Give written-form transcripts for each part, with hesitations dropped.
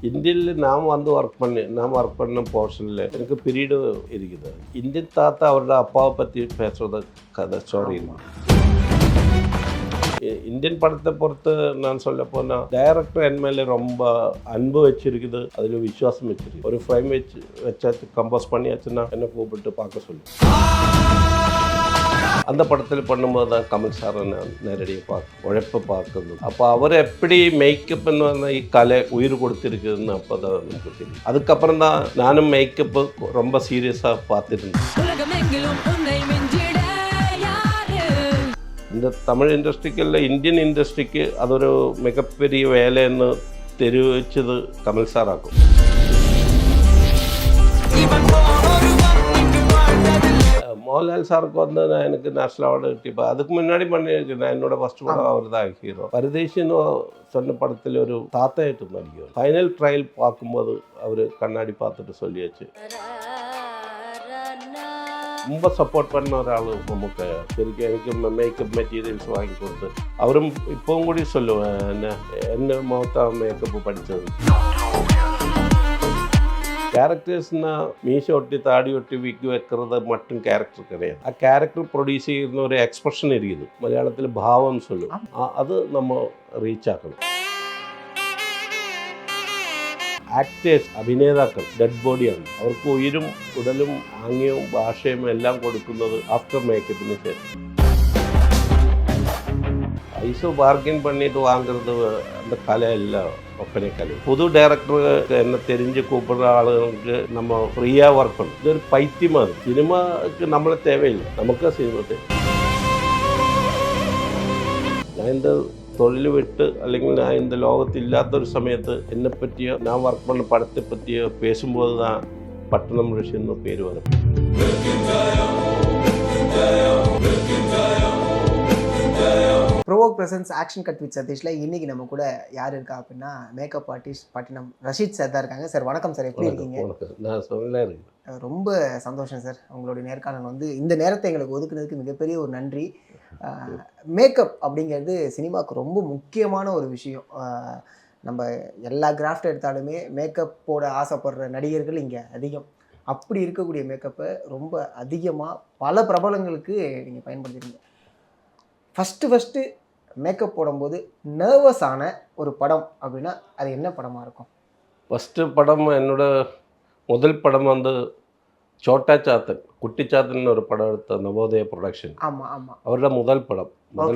இந்தியில் நான் ஒர்க் பண்ண போர்ஷனில் எனக்கு பீரியடு இருக்குது. இந்தியன் தாத்தா அவரோட அப்பாவை பற்றி பேசுகிறத கதை ஸ்டோரி இருக்கு. இந்தியன் படத்தை பொறுத்து நான் சொல்ல போனால் டைரக்டர் என் மேலே ரொம்ப அன்பு வச்சிருக்குது, அதில் விசுவாசம் வச்சிருக்கு. ஒரு ஃப்ரேம் வச்சாச்சு கம்போஸ் பண்ணியாச்சுன்னா என்னை கூப்பிட்டு பார்க்க சொல்லி. அந்த படத்தில் பண்ணும்போது தான் கமல் சாரை நான் நேரடியாக உழைப்பை பார்க்குறது. அப்போ அவர் எப்படி மேக்கப்னு வந்து கலை உயிர் கொடுத்துருக்குதுன்னு அப்போ தான் நமக்கு தெரியும். அதுக்கப்புறம் தான் நானும் மேக்கப்பு ரொம்ப சீரியஸாக பார்த்துருந்தேன். இந்த தமிழ் இண்டஸ்ட்ரிக்கு இல்லை, இந்தியன் இண்டஸ்ட்ரிக்கு അതൊരു மிகப்பெரிய வேலைன்னு தெரிவிச்சது கமல் சார் ஆகும். மோகன்லால் சாருக்கு வந்து நான் எனக்கு நேஷனல் அவார்டு கிட்டிப்போ அதுக்கு முன்னாடி பண்ணியிருக்கேன். நான் என்னோட ஃபர்ஸ்ட் படம் அவர் தான் ஹீரோ. பரதேசின்னு சொன்ன படத்தில் ஒரு தாத்தாயிட்டு நடிக்கும். ஃபைனல் ட்ரையல் பார்க்கும்போது அவர் கண்ணாடி பார்த்துட்டு சொல்லியாச்சு. ரொம்ப சப்போர்ட் பண்ண ஒரு ஆள் நமக்கு ശരിക്കും. എനിക്ക് മേക്കപ്പ് മെറ്റീരിയൽസ് വാങ്ങിക്കൊടുത്ത് അവരും ഇപ്പം കൂടി சொல்லுவேன் എന്നെ മുഖത്താണ് മേക്കപ്പ് പഠിച്ചത്. கேரக்டர்ஸ்னா மீசை ஒட்டி தாடி ஒட்டி விக்கு வைக்கிறது மட்டும் கேரக்டர் கிடையாது. ആ ക്യാരക്ടർ പ്രൊഡ്യൂസ് ചെയ്യുന്ന ഒരു എക്സ്പ്രഷൻ ഇരിക്കുന്നു. മലയാളത്തിൽ ഭാവം சொல்லும். അത് നമ്മൾ റീച്ച് ആക്കണം. ആക്ടേഴ്സ്, അഭിനേതാക്കൾ ഡെഡ് ബോഡിയാണ്. അവർക്ക് ഉയരും ഉടലും ആംഗ്യവും ഭാഷയും എല്ലാം കൊടുക്കുന്നത് ആഫ്റ്റർ മേക്കപ്പിന് ശേഷം. പൈസ ബാർഗെയിൻ பண்ணிட்டு வாங்குறது அந்த கலை இல்லை, ஒப்பனை கலை. புது டைரக்டர் என்ன தெரிஞ்சு கூப்பிடுற ஆளுங்களுக்கு நம்ம ஃப்ரீயாக ஒர்க் பண்ணணும். இது ஒரு பைத்தியமாக இருக்குது. சினிமாவுக்கு நம்மளை தேவையில்லை, நமக்கு சினிமா தேவை. ഞാൻ இந்த തൊഴിൽ വിട്ട് അല്ലെങ്കിൽ ഞാൻ இந்த ലോകത്തില്ലാത്തൊരു സമയത്ത് എന്നെ പറ്റിയോ ഞാൻ വർക്ക് பண்ண പടത്തെ പറ്റിയോ പേശുമ്പോൾ தான் പട്ടണം ഋഷി എന്ന പേര് വരും. Provoke presents action cut with சதீஷ்ல இன்னைக்கு நம்ம கூட யார் இருக்கா அப்படின்னா makeup artist Pattanam Rasheed sir தான் இருக்காங்க. சார் வணக்கம் சார், எப்படி இருக்கீங்க? நான் சொல்ல இருக்கேன். ரொம்ப சந்தோஷம் சார், உங்களுடைய நேர்காணல் வந்து இந்த நேரத்தை எங்களுக்கு ஒதுக்குனதுக்கு மிகப்பெரிய ஒரு நன்றி. மேக்கப் அப்படிங்கிறது சினிமாவுக்கு ரொம்ப முக்கியமான ஒரு விஷயம். நம்ம எல்லா கிராஃப்ட் எடுத்தாலுமே மேக்கப்போட ஆசைப்படுற நடிகர்கள் இங்கே அதிகம். அப்படி இருக்கக்கூடிய மேக்கப்பை ரொம்ப அதிகமாக பல பிரபலங்களுக்கு நீங்கள் பயன்படுத்திருக்கீங்க. ஃபஸ்ட்டு மேக்கப் போடும்போது நர்வஸ் ஆன ஒரு படம் அப்படின்னா அது என்ன படமாக இருக்கும்? ஃபஸ்ட்டு படம் என்னோட முதல் படம் வந்து சோட்டா சாத்தன், குட்டி சாத்தன் ஒரு படம் எடுத்த நவோதய ப்ரொடக்ஷன். ஆமாம் ஆமாம், அவரோட முதல்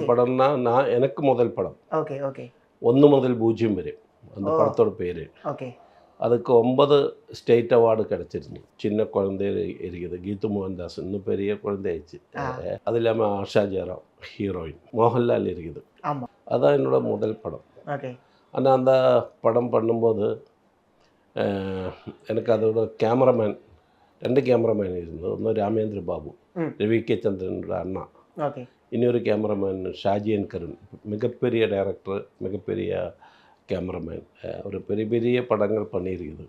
படம்னா எனக்கு முதல் படம். Okay okay. 1 முதல் 0 வரை அந்த படத்தோட பேர். ஓகே. அதுக்கு 9 ஸ்டேட் அவார்டு கிடச்சிருந்தது. சின்ன குழந்தை இருக்குது, கீது மோகன்தாஸ், இன்னும் பெரிய குழந்தை ஆயிடுச்சு. அது இல்லாமல் ஆஷா ஜெயராம் ஹீரோயின், மோகன்லால் இருக்குது. அதுதான் என்னோட முதல் படம். ஆனால் அந்த படம் பண்ணும்போது எனக்கு அதோட கேமராமேன் 2 கேமராமேன் இருந்தது. ஒன்று ராமேந்திர பாபு, ரவி கே சந்திரனோட அண்ணா. இன்னொரு கேமராமேன் ஷாஜியன் கருண், மிகப்பெரிய டைரக்டர், மிகப்பெரிய கேமராமேன். ஒரு பெரிய பெரிய படங்கள் பண்ணியிருக்குது.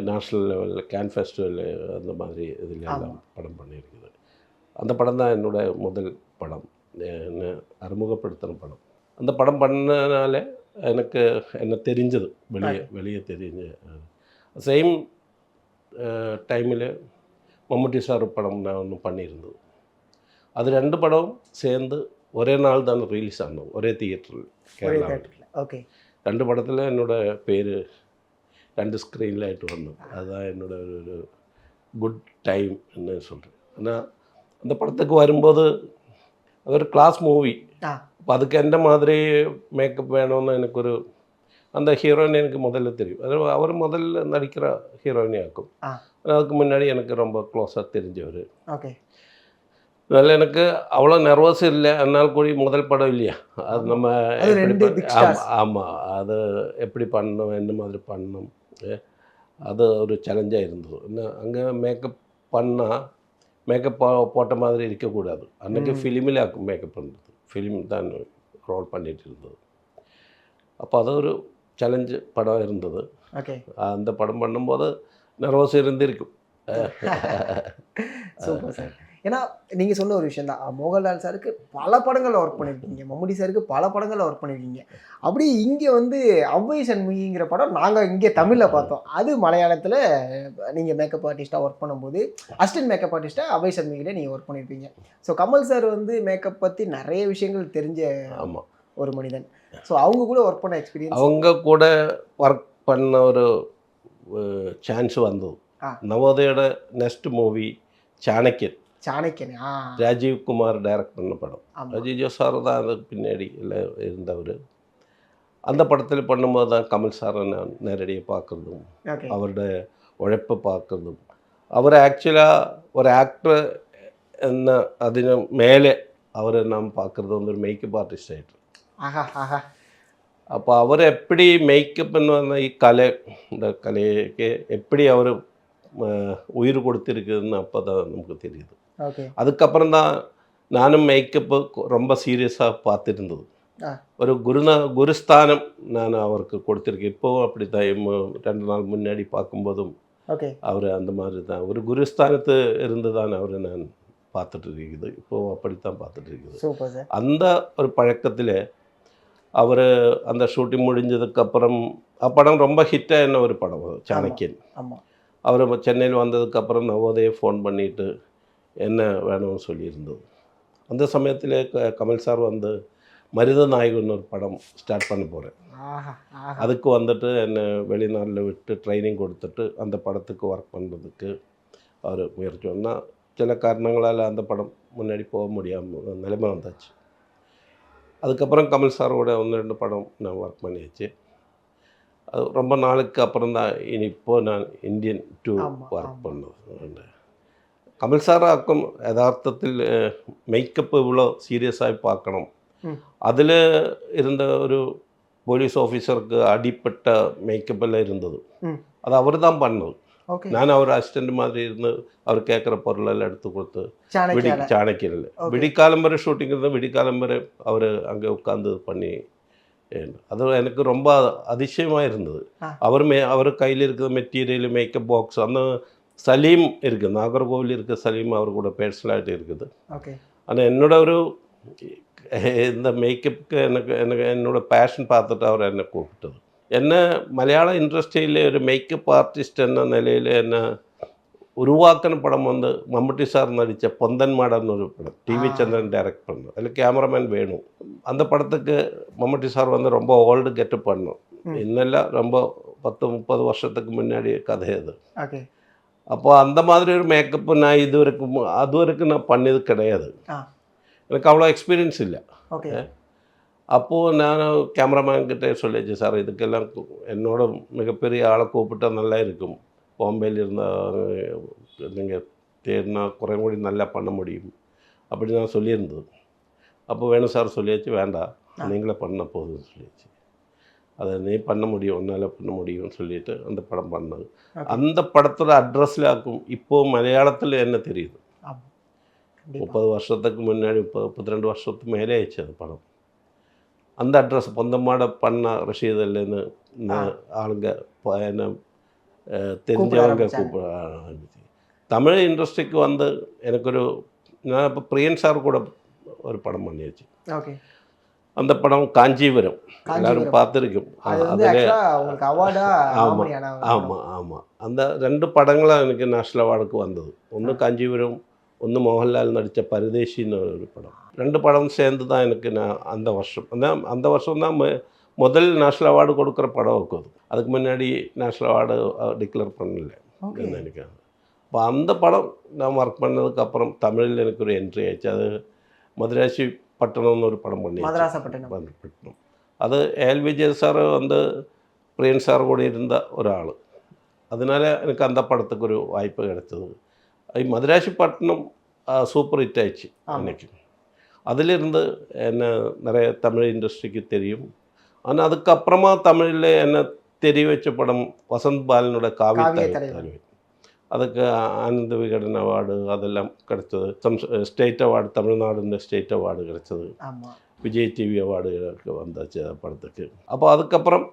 நேஷ்னல் லெவலில் கேன் ஃபெஸ்டிவல் அந்த மாதிரி இதில் எல்லாம் படம் பண்ணியிருக்குது. அந்த படம் தான் என்னோட முதல் படம், என்னை அறிமுகப்படுத்தின படம். அந்த படம் பண்ணனால எனக்கு என்ன தெரிஞ்சது, வெளியே தெரிஞ்ச. சேம் டைமில் மம்முட்டி சார் படம் நான் ஒன்று பண்ணியிருந்தது. அது 2 படம் சேர்ந்து ஒரே நாள் தான் ரிலீஸ் ஆனோம், ஒரே தியேட்டரில், கேரளாவில். ஓகே. 2 படத்தில் என்னோடய பேர் 2 ஸ்க்ரீனில் ஆகிட்டு வந்தோம். அதுதான் என்னோட ஒரு குட் டைம் என்ன சொல்கிறேன். ஆனால் அந்த படத்துக்கு வரும்போது அது ஒரு கிளாஸ் மூவி. அப்போ அதுக்கு எந்த மாதிரி மேக்கப் வேணும்னு எனக்கு ஒரு அந்த ஹீரோயின் எனக்கு முதல்ல தெரியும். அது அவர் முதல்ல நடிக்கிற ஹீரோயினி ஆக்கும். அதுக்கு முன்னாடி எனக்கு ரொம்ப க்ளோஸாக தெரிஞ்சவர். ஓகே. அதனால் எனக்கு அவ்வளோ நர்வஸ் இல்லை. அதனால் கூடி முதல் படம் இல்லையா, அது நம்ம ஆமாம் அது எப்படி பண்ணணும், என்ன மாதிரி பண்ணணும், அது ஒரு சேலஞ்சாக இருந்தது. இன்னும் அங்கே மேக்கப் பண்ணால் மேக்கப் போட்ட மாதிரி இருக்கக்கூடாது. அன்றைக்கி ஃபிலிமில் மேக்கப் பண்ணுறது, ஃபிலிம் தான் ரோல் பண்ணிகிட்டு இருந்தது. அப்போ அது ஒரு சேலஞ்சு படம் இருந்தது. அந்த படம் பண்ணும்போது நர்வஸ் இருந்திருக்கும். Super sir. ஏன்னா நீங்கள் சொன்ன ஒரு விஷயம் தான், மோகன்லால் சாருக்கு பல படங்களில் ஒர்க் பண்ணியிருக்கீங்க, மம்முட்டி சாருக்கு பல படங்களில் ஒர்க் பண்ணியிருக்கீங்க. அப்படி இங்கே வந்து அவ்வை சண்முகிங்கிற படம் நாங்கள் இங்கே தமிழில் பார்த்தோம். அது மலையாளத்தில் நீங்கள் மேக்கப் ஆர்டிஸ்ட்டாக ஒர்க் பண்ணும்போது அசிஸ்டன்ட் மேக்கப் ஆர்டிஸ்ட்டாக அவ்வை சண்முகிட்ட நீங்கள் ஒர்க் பண்ணியிருப்பீங்க. ஸோ கமல் சார் வந்து மேக்கப் பற்றி நிறைய விஷயங்கள் தெரிஞ்ச ஆமாம் ஒரு மனிதன். ஸோ அவங்க கூட ஒர்க் பண்ண எக்ஸ்பீரியன்ஸ், அவங்க கூட ஒர்க் பண்ண ஒரு சான்ஸ் வந்தது. நவோதயோட நெக்ஸ்ட் மூவி சாணக்கியன். சாணக்கியன், ராஜீவ் குமார் டைரக்ட் பண்ண படம். அஜிஜோ சார் தான் அதுக்கு பின்னாடி இல்லை இருந்தவர். அந்த படத்தில் பண்ணும்போது தான் கமல் சாரை நான் நேரடியாக பார்க்குறதும் அவருடைய உழைப்பை பார்க்குறதும், அவர் ஆக்சுவலாக ஒரு ஆக்டர் என்ன അതിന് மேலே அவரை நாம் பார்க்குறது வந்து ஒரு மேக்கப் ஆர்டிஸ்ட் ஆகிட்டு. அப்போ அவர் எப்படி மேக்கப்னு வந்த இந்த கலைக்கு எப்படி அவர் உயிர் கொடுத்துருக்குதுன்னு அப்போ தான் நமக்கு தெரியுது. அதுக்கப்புறம் தான் நானும் மேக்கப்பு ரொம்ப சீரியஸாக பார்த்துருந்தது. ஒரு குருஸ்தானம் நான் அவருக்கு கொடுத்துருக்கேன். இப்போவும் அப்படி தான் 2 நாள் முன்னாடி பார்க்கும்போதும் அவர் அந்த மாதிரி தான் ஒரு குருஸ்தானத்து இருந்து தான் அவரை நான் பார்த்துட்டு இருக்குது. இப்போவும் அப்படித்தான் பார்த்துட்டு இருக்குது. அந்த ஒரு பழக்கத்தில் அவர் அந்த ஷூட்டிங் முடிஞ்சதுக்கப்புறம் படம் ரொம்ப ஹிட்டாக என்ன ஒரு படம் சாணக்கியன். அவர் சென்னையில் வந்ததுக்கப்புறம் நவோதயை ஃபோன் பண்ணிவிட்டு என்ன வேணும்னு சொல்லியிருந்தது. அந்த சமயத்தில் கமல் சார் வந்து மருத நாயகன் ஒரு படம் ஸ்டார்ட் பண்ண போகிறேன். அதுக்கு வந்துட்டு என்னை வெளிநாட்டில் விட்டு ட்ரைனிங் கொடுத்துட்டு அந்த படத்துக்கு ஒர்க் பண்ணுறதுக்கு அவர் முயற்சி பண்ணால் சில காரணங்களால் அந்த படம் முன்னாடி போக முடியாமல் நிலைமை வந்தாச்சு. அதுக்கப்புறம் கமல் சாரோட 1-2 படம் நான் ஒர்க் பண்ணியாச்சு. அது ரொம்ப நாளுக்கு அப்புறம் தான் இப்போது நான் இந்தியன் 2 ஒர்க் பண்ணது. கமல் சாராக்கும் യഥാർത്ഥത്തിൽ മേക്കപ്പ് ഇவ்வளோ സീരിയസായി பார்க்கணும். അതിൽ ഇരുന്ന ഒരു പോലീസ് ഓഫീസർക്ക് അടിപ്പെട്ട മേക്കപ്പെല്ലാം ഇരുന്നത് അത് അവർ தான் பண்ணது. நான் அவர் அசிஸ்டண்ட் மாதிரி இருந்து அவர் கேட்குற பொருளெல்லாம் எடுத்து கொடுத்து சாணக்கியனில் விடிக்காலம் வரை ஷூட்டிங் இருந்தால் விடிக்காலம் வரை அவர் அங்கே உட்காந்து பண்ணி அது எனக்கு ரொம்ப அதிசயமாக இருந்தது. அவர் கையில் இருக்கிற மெட்டீரியல் மேக்கப் பாக்ஸ் அந்த சலீம் இருக்குது, நாகர்கோவில் இருக்க சலீம் அவர் கூட பேர்சனலாகிட்டு இருக்குது. ஆனால் என்னோட ஒரு இந்த மேக்கப்புக்கு எனக்கு என்னோட பேஷன் பார்த்துட்டு அவர் என்னை கூப்பிட்டது. என்ன മലയാള ഇൻഡസ്ട്രിയിലെ ഒരു മേക്കപ്പ് ആർട്ടിസ്റ്റ് എന്ന നിലയിൽ എന്നെ ഉരുവാക്കുന്ന പടം വന്ന് മമ്മൂട്ടി സാർ നടിച്ച പൊന്തന്മാട എന്നൊരു പടം ടി.വി. ചന്ദ്രൻ ഡയറക്ட் பண்ணோம். அதில் கேமராமேன் வேணு. அந்த படத்துக்கு மம்முட்டி சார் வந்து ரொம்ப ஓல்டு கெட்டப் பண்ணோம். இன்னெல்லாம் ரொம்ப 10-30 வருஷத்துக்கு முன்னாடி கதை அது. அப்போ அந்த மாதிரி ஒரு மேக்கப்பு நான் அதுவரைக்கும் நான் பண்ணது கிடையாது. எனக்கு அவ்வளோ எக்ஸ்பீரியன்ஸ் இல்லை. அப்போது நான் கேமராமேன்கிட்ட சொல்லிச்சு, சார் இதுக்கெல்லாம் என்னோட மிகப்பெரிய ஆளை கூப்பிட்டா நல்லா இருக்கும், பாம்பேயில் இருந்தால் நீங்கள் தேடினா குறை கூடி நல்லா பண்ண முடியும் அப்படி நான் சொல்லியிருந்தது. அப்போ வேணும் சார் சொல்லியாச்சு, வேண்டாம் நீங்களே பண்ண போதுன்னு சொல்லியாச்சு. அதை நீ பண்ண முடியும், உன்னால் பண்ண முடியும்னு சொல்லிட்டு அந்த படம் பண்ணது. அந்த படத்தோட அட்ரஸில் இப்போது மலையாளத்தில் என்ன தெரியுது. 30 வருஷத்துக்கு முன்னாடி 32 வருஷத்துக்கு மேலே ஆயிடுச்சு அந்த படம். அந்த அட்ரஸ் பொந்தமாட பண்ண ரஷீத் இல்லைன்னு ஆளுங்க என்ன தெரிஞ்சவங்க கூப்பிட ஆரம்பிச்சு. தமிழ் இண்டஸ்ட்ரிக்கு வந்து எனக்கொரு நான் இப்போ பிரியன் சார் கூட ஒரு படம் பண்ணியாச்சு. அந்த படம் காஞ்சிபுரம் எல்லாரும் பார்த்துருக்கும். அதில் ஆமாம் ஆமாம் ஆமாம் அந்த 2 படங்களும் எனக்கு நேஷ்னல் அவார்டுக்கு வந்தது. ஒன்று காஞ்சிபுரம், ஒன்று மோகன்லால் நடித்த பரதேசின்னு ஒரு படம். 2 படம் சேர்ந்து தான் எனக்கு நான் அந்த வருஷம் தான் முதல் நேஷ்னல் அவார்டு கொடுக்குற படம் இருக்குது. அதுக்கு முன்னாடி நேஷ்னல் அவார்டு டிக்ளேர் பண்ணல எனக்கு. அப்போ அந்த படம் நான் ஒர்க் பண்ணதுக்கப்புறம் தமிழில் எனக்கு ஒரு என்ட்ரி ஆயிடுச்சு. அது மதுராசி பட்டணம்னு ஒரு படம் பண்ணி அது எல் விஜய் சார் வந்து பிரியன் சார் கூட இருந்த ஒரு ஆள். அதனால எனக்கு அந்த படத்துக்கு ஒரு வாய்ப்பு கிடைச்சது. மதுராசி பட்டணம் சூப்பர் ஹிட் ஆயிடுச்சு அன்னைக்கு. அதிலிருந்து என்ன நிறைய தமிழ் இண்டஸ்ட்ரிக்கு தெரியும். ஆனால் அதுக்கப்புறமா தமிழில் என்ன தெரிய வச்ச படம் வசந்த் பாலனோட காவிய. அதுக்கு ஆனந்த விகடன் அவார்டு அதெல்லாம் கிடைச்சது. State award, Tamil Nadu state award கிடைச்சது. விஜய் டிவி அவார்டு வந்தாச்சு படத்துக்கு. அப்போ அதுக்கப்புறம்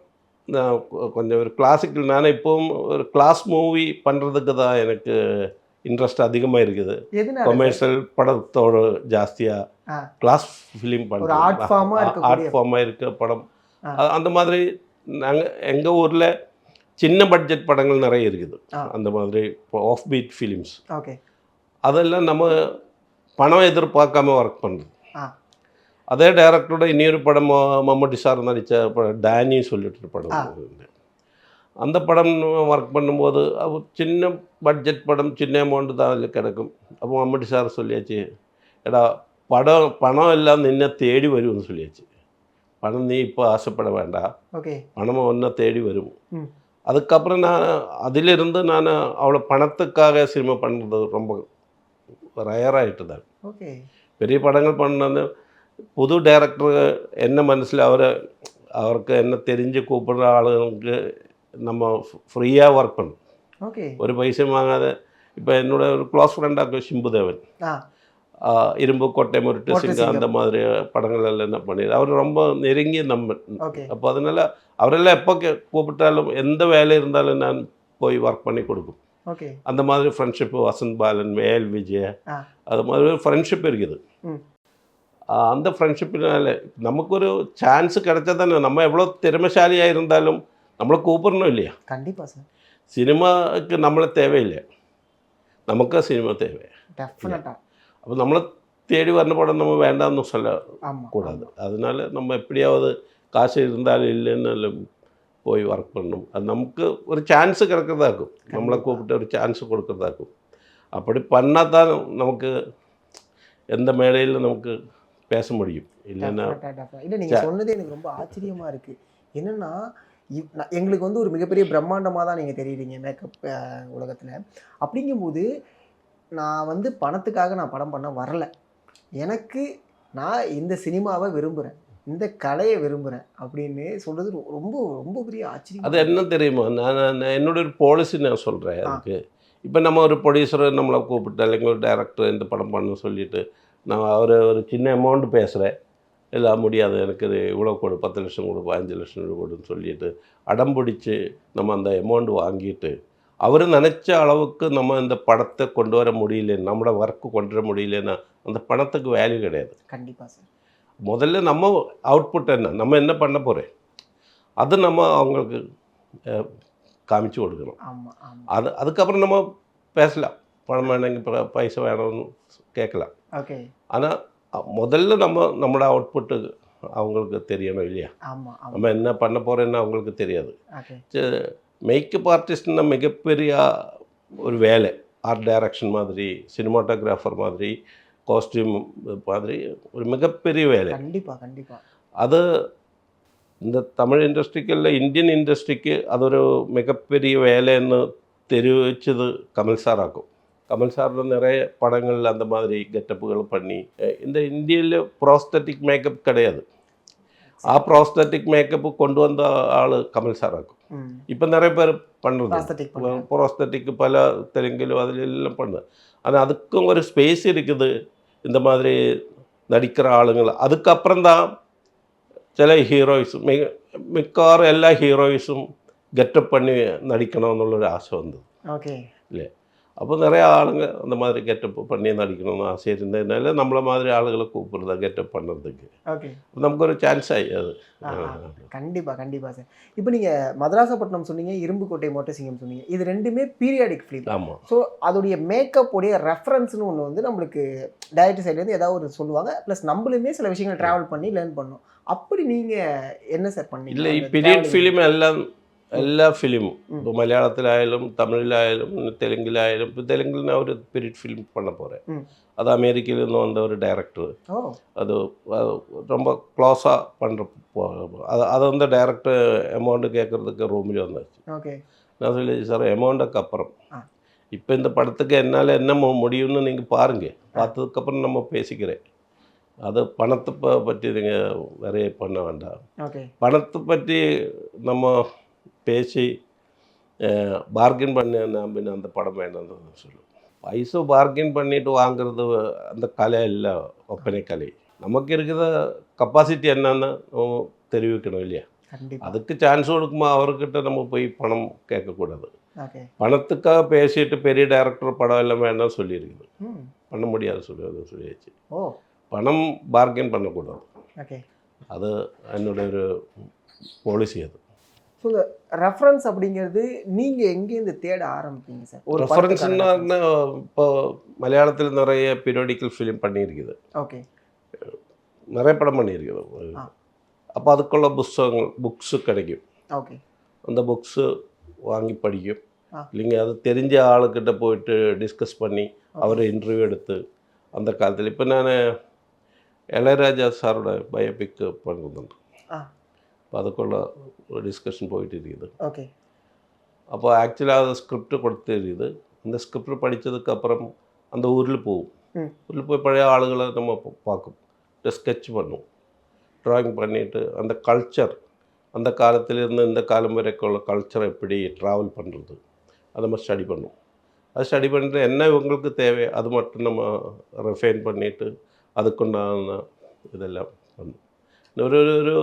நான் கொஞ்சம் ஒரு கிளாசிக்கல், நானே இப்போவும் ஒரு கிளாஸ் மூவி பண்ணுறதுக்கு தான் எனக்கு இன்ட்ரெஸ்ட் அதிகமாக இருக்குது. எதனால சார்? கொமர்ஷியல் படத்தோட ஜாஸ்தியாக ஆ, கிளாஸ் ஃபிலிம் ஒரு பண்ணுறோம். ஆர்ட் ஃபார்மாக ஆர்ட் இருக்கக்கூடிய ஃபார்மாக இருக்க படம் ஆ. அந்த மாதிரி நாங்கள் எங்கள் ஊரில் சின்ன பட்ஜெட் படங்கள் நிறைய இருக்குது. ஆ. அந்த மாதிரி இப்போ ஆஃப் பீட் ஃபிலிம்ஸ் ஓகே. அதெல்லாம் நம்ம பணம் எதிர்பார்க்காம ஒர்க் பண்ணுறது. ஆ, அதே டைரக்டரோட இன்னொரு படம் மம்முட்டி சார் நடித்த படம் டேனி சொல்லிட்டு படம் இருந்தது. அந்த படம் ஒர்க் பண்ணும்போது சின்ன பட்ஜெட் படம் சின்ன அமௌண்ட்டு தான் அதில் கிடைக்கும். அப்போ மம்முட்டி சார் சொல்லியாச்சு, எடா பணம் எல்லாம் நின்ன தேடி வரும்னு சொல்லியாச்சு. பணம் நீ இப்போ ஆசைப்பட வேண்டாம், ஓகே. பணம் ஒன்றை தேடி வரும். ம். அதுக்கப்புறம் நான் அதிலிருந்து நான் அவ்வளோ பணத்துக்காக சினிமா பண்ணுறது ரொம்ப ரயராகிட்டு தான். ஓகே. பெரிய படங்கள் பண்ணது புது டைரக்டர் என்ன மனசில் அவருக்கு என்ன தெரிஞ்சு கூப்பிடுற ஆளுங்களுக்கு நம்ம ஃப்ரீயாக ஒர்க் பண்ணணும். ஓகே. ஒரு பைசா வாங்காத. இப்போ என்னோட ஒரு க்ளோஸ் ஃப்ரெண்டாக சிம்புதேவன், ஆ, இரும்பு கோட்டை முருட்டு கோட்டை சிங்கம் சிங்கம். அந்த மாதிரி படங்கள் எல்லாம் என்ன பண்ணிடு அவர் ரொம்ப நெருங்கிய நம்ம. ஓகே. அப்போ அதனால் அவரெல்லாம் எப்போ கூப்பிட்டாலும் எந்த வேலை இருந்தாலும் நான் போய் ஒர்க் பண்ணி கொடுக்கும். ஓகே. அந்த மாதிரி ஃப்ரெண்ட்ஷிப்பு வசந்த் பாலன், வேல் விஜய், ஆ. அது மாதிரி ஒரு ஃப்ரெண்ட்ஷிப் இருக்குது. ம். அந்த ஃப்ரெண்ட்ஷிப்பினால நமக்கு ஒரு சான்ஸ் கிடைச்சா தானே. நம்ம எவ்வளோ திறமைசாலியாக இருந்தாலும் நம்மளை கூப்பிடணும் இல்லையா? கண்டிப்பாக சார். சினிமாவுக்கு நம்மளை தேவையில்லை, நமக்கு சினிமா தேவை. டெஃபினட்டாக. அப்போ நம்மளை தேடி வர படம் நம்ம வேண்டாம்னு ஆமாம். சொல்லக்கூடாது. அதனால நம்ம எப்படியாவது காசு இருந்தாலும் இல்லைன்னு போய் ஒர்க் பண்ணணும். அது நமக்கு ஒரு சான்ஸு கிடைக்கிறதாக்கும், நம்மளை கூப்பிட்டு ஒரு சான்ஸு கொடுக்குறதாக்கும். அப்படி பண்ணால் தான் நமக்கு எந்த மேடையில் நமக்கு பேச முடியும். இல்லைன்னா இல்லை, நீங்கள் சொன்னது எனக்கு ரொம்ப ஆச்சரியமாக இருக்குது. என்னென்னா எங்களுக்கு வந்து ஒரு மிகப்பெரிய பிரம்மாண்டமாக தான் நீங்கள் தெரியுறீங்க மேக்கப் உலகத்தில். அப்படிங்கும்போது நான் வந்து பணத்துக்காக நான் படம் பண்ண வரல. எனக்கு நான் இந்த சினிமாவை விரும்புகிறேன், இந்த கலையை விரும்புகிறேன் அப்படின்னு சொல்கிறது ரொம்ப ரொம்ப பெரிய ஆச்சரியம். அது என்ன தெரியுமா, நான் என்னோட ஒரு பாலிசி நான் சொல்கிறேன் அதுக்கு. இப்போ நம்ம ஒரு ப்ரொடியூசரை நம்மளை கூப்பிட்டு இல்லைங்க ஒரு டைரக்டர் இந்த படம் பண்ண சொல்லிவிட்டு நான் ஒரு சின்ன அமௌண்ட் பேசுகிறேன், இல்லை முடியாது எனக்கு இவ்வளோ கொடு, 10 லட்சம் கொடு, 15 லட்சம் கொடுன்னு சொல்லிட்டு அடம் பிடிச்சி நம்ம அந்த அமௌண்ட் வாங்கிட்டு அவர் நினச்ச அளவுக்கு நம்ம இந்த படத்தை கொண்டு வர முடியல, நம்மளோட ஒர்க்கு கொண்டு வர முடியலன்னா அந்த பணத்துக்கு வேல்யூ கிடையாது. கண்டிப்பாக சார். முதல்ல நம்ம அவுட்புட் என்ன, நம்ம என்ன பண்ண போகிறேன், அது நம்ம அவங்களுக்கு காமிச்சு கொடுக்கணும். ஆமாம் ஆமாம். அதுக்கப்புறம் நம்ம பேசலாம், பணம் வேணுங்க பைசா வேணும்னு கேட்கலாம். ஓகே. ஆனால் முதல்ல நம்மளோட அவுட்புட்டு அவங்களுக்கு தெரியணும் இல்லையா? ஆமாம். நம்ம என்ன பண்ண போகிறேன்னு அவங்களுக்கு தெரியாது. ஓகே. மேக்கப் ஆர்டிஸ்ட்னா மிகப்பெரிய ஒரு வேலை. ஆர்ட் டைரக்ஷன் மாதிரி, சினிமாட்டோகிராஃபர் மாதிரி, காஸ்டியூம் மாதிரி ஒரு மிகப்பெரிய வேலை. கண்டிப்பாக கண்டிப்பாக. அது இந்த தமிழ் இண்டஸ்ட்ரிக்கு இல்லை இந்தியன் இண்டஸ்ட்ரிக்கு അതൊരു மிகப்பெரிய வேலைன்னு தெரிவிச்சது கமல் சார் ஆக்கும். கமல் சார் நிறைய படங்கள் அந்த மாதிரி கெட்டப்புகள் பண்ணி இந்த இந்தியயில் ப்ரோஸ்தட்டிக் மேக்கப் கிடையாது. ആ പ്രോസ്തറ്റിക് മേക്കപ്പ് കൊണ്ടുവന്ന ആള് കമൽ സാറാക്കും. ഇപ്പം നിറയെ പേർ பண்ணுறது ப்ரோஸ்தட்டிக் பல தெலுங்கிலும் அதிலெல்லாம் பண்ணுது. ஆனால் அதுக்கும் ஒரு ஸ்பேஸ் இருக்குது. இந்த மாதிரி நடிக்கிற ஆளுங்கள் அதுக்கப்புறம் தான் சில ஹீரோயிஸும் மிக்கவாറും എല്ലാ ഹീറോയിസും ഗെറ്റപ്പ് பண்ணி நடிக்கணும் எന്നുള്ളൊരു ஆசை வந்தது. ஓகே. இல்லை அப்போ நிறைய ஆளுங்க அந்த மாதிரி கெட்டப் பண்ணி நடிக்கணும்னு ஆசை இருந்ததுனால நம்மள மாதிரி ஆளுகளை கூப்பிடுறதா கெட்டப் பண்ணுறதுக்கு. ஓகே. நமக்கு ஒரு சான்ஸ் ஆகி அது. கண்டிப்பாக கண்டிப்பாக சார். இப்போ நீங்கள் மதராசப்பட்டினம் சொன்னீங்க, இரும்புக்கோட்டை மொட்டை சிங்கம் சொன்னீங்க, இது ரெண்டுமே பீரியாடிக் ஃபிலிம். ஆமாம். ஸோ அதோடைய மேக்கப்புடைய ரெஃபரன்ஸ்னு ஒன்று வந்து நம்மளுக்கு டைரக்டர் சைட்லேருந்து ஏதாவது ஒரு சொல்லுவாங்க, ப்ளஸ் நம்மளுமே சில விஷயங்கள் ட்ராவல் பண்ணி லேர்ன் பண்ணோம். அப்படி நீங்கள் என்ன சார் பண்ணீங்க? இல்லை, ഈ പീരിയഡ് ഫിലിം എല്ലാ ഫിലിമും ഇപ്പോൾ മലയാളത്തിലായാലും തമിഴിലായാലും തെലുങ്കിലായാലും ഇപ്പോൾ തെലുങ്കിൽ நான் ஒரு பீரியட் ஃபிலிம் பண்ண போகிறேன். அது அமெரிக்கையிலேருந்து வந்த ஒரு டைரக்டர். அது ரொம்ப க்ளோஸாக பண்ணுற அதை வந்து டைரக்டர் அமௌண்ட்டு கேட்குறதுக்கு ரூமில் வந்தாச்சு. ஓகே. நான் சொல்லி சார் அமௌண்ட்டுக்கு அப்புறம் இப்போ இந்த படத்துக்கு என்னால் என்ன முடியும்னு நீங்கள் பாருங்கள், பார்த்ததுக்கப்புறம் நம்ம பேசிக்கிறேன். அது பணத்தை பற்றி நீங்கள் நிறைய பண்ண வேண்டாம். ஓகே. பணத்தை பற்றி நம்ம பேசி பார்கெயின் பண்ண பின்ன அந்த படம் வேண்டாம்னு சொல்லுவோம். பைசா பார்கெயின் பண்ணிட்டு வாங்குறது அந்த கலை இல்லை, ஒப்பனை கலை. நமக்கு இருக்கிற கப்பாசிட்டி என்னன்னு தெரிவிக்கணும் இல்லையா? கண்டிப்பா. அதுக்கு சான்ஸ் கொடுக்கும்போது அவர்கிட்ட நம்ம போய் பணம் கேட்கக்கூடாது. ஓகே. பணத்துக்காக பேசிட்டு பெரிய டைரக்டர் படம் எல்லாம் வேண்டாம் சொல்லியிருக்குது. ம். பண்ண முடியாது சொல்லியாச்சு. ஓ! பணம் பார்கெயின் பண்ணக்கூடாது. ஓகே. அது என்னோட ஒரு பாலிசி அது. ஸோ இந்த ரெஃபரன்ஸ் அப்படிங்கிறது நீங்க எங்கேருந்து தேட ஆரம்பிப்பீங்க சார்? ஒரு படத்துக்கான ரெஃபரன்ஸ்னா reference. இப்போ மலையாளத்தில் நிறைய பீரியாடிக்கல் ஃபிலிம் பண்ணியிருக்குது. ஓகே. நிறைய படம் பண்ணியிருக்குது. ஆ. அப்போ அதுக்குள்ள புக்ஸு கிடைக்கும். ஓகே. அந்த புக்ஸு வாங்கி படிக்கும். ஆ. இல்லைங்க அது தெரிஞ்ச ஆளுக்கிட்ட போயிட்டு டிஸ்கஸ் பண்ணி அவரை இன்டர்வியூ எடுத்து அந்த காலத்தில் இப்போ நான் இளையராஜா சாரோட பயோபிக் பண்ணுறேன். ஆ. இப்போ அதுக்குள்ள ஒரு டிஸ்கஷன் போயிட்டு இருக்குது. ஓகே. அப்போ ஆக்சுவலாக அது ஸ்கிரிப்ட் கொடுத்து இருக்குது. அந்த ஸ்கிரிப்ட் படித்ததுக்கப்புறம் அந்த ஊரில் போகும். ம். ஊரில் போய் பழைய ஆளுகளை நம்ம பார்க்கும், ஸ்கெட்ச் பண்ணும், ட்ராயிங் பண்ணிவிட்டு அந்த கல்ச்சர் அந்த காலத்திலேருந்து இந்த காலம் வரைக்கும் உள்ள கல்ச்சரை எப்படி ட்ராவல் பண்ணுறது அதை நம்ம ஸ்டடி பண்ணும். அது ஸ்டடி பண்ணிட்டு என்ன இவங்களுக்கு தேவை அது மட்டும் நம்ம ரெஃபைன் பண்ணிவிட்டு அதுக்குண்டான இதெல்லாம் பண்ணும். ஒரு ஒரு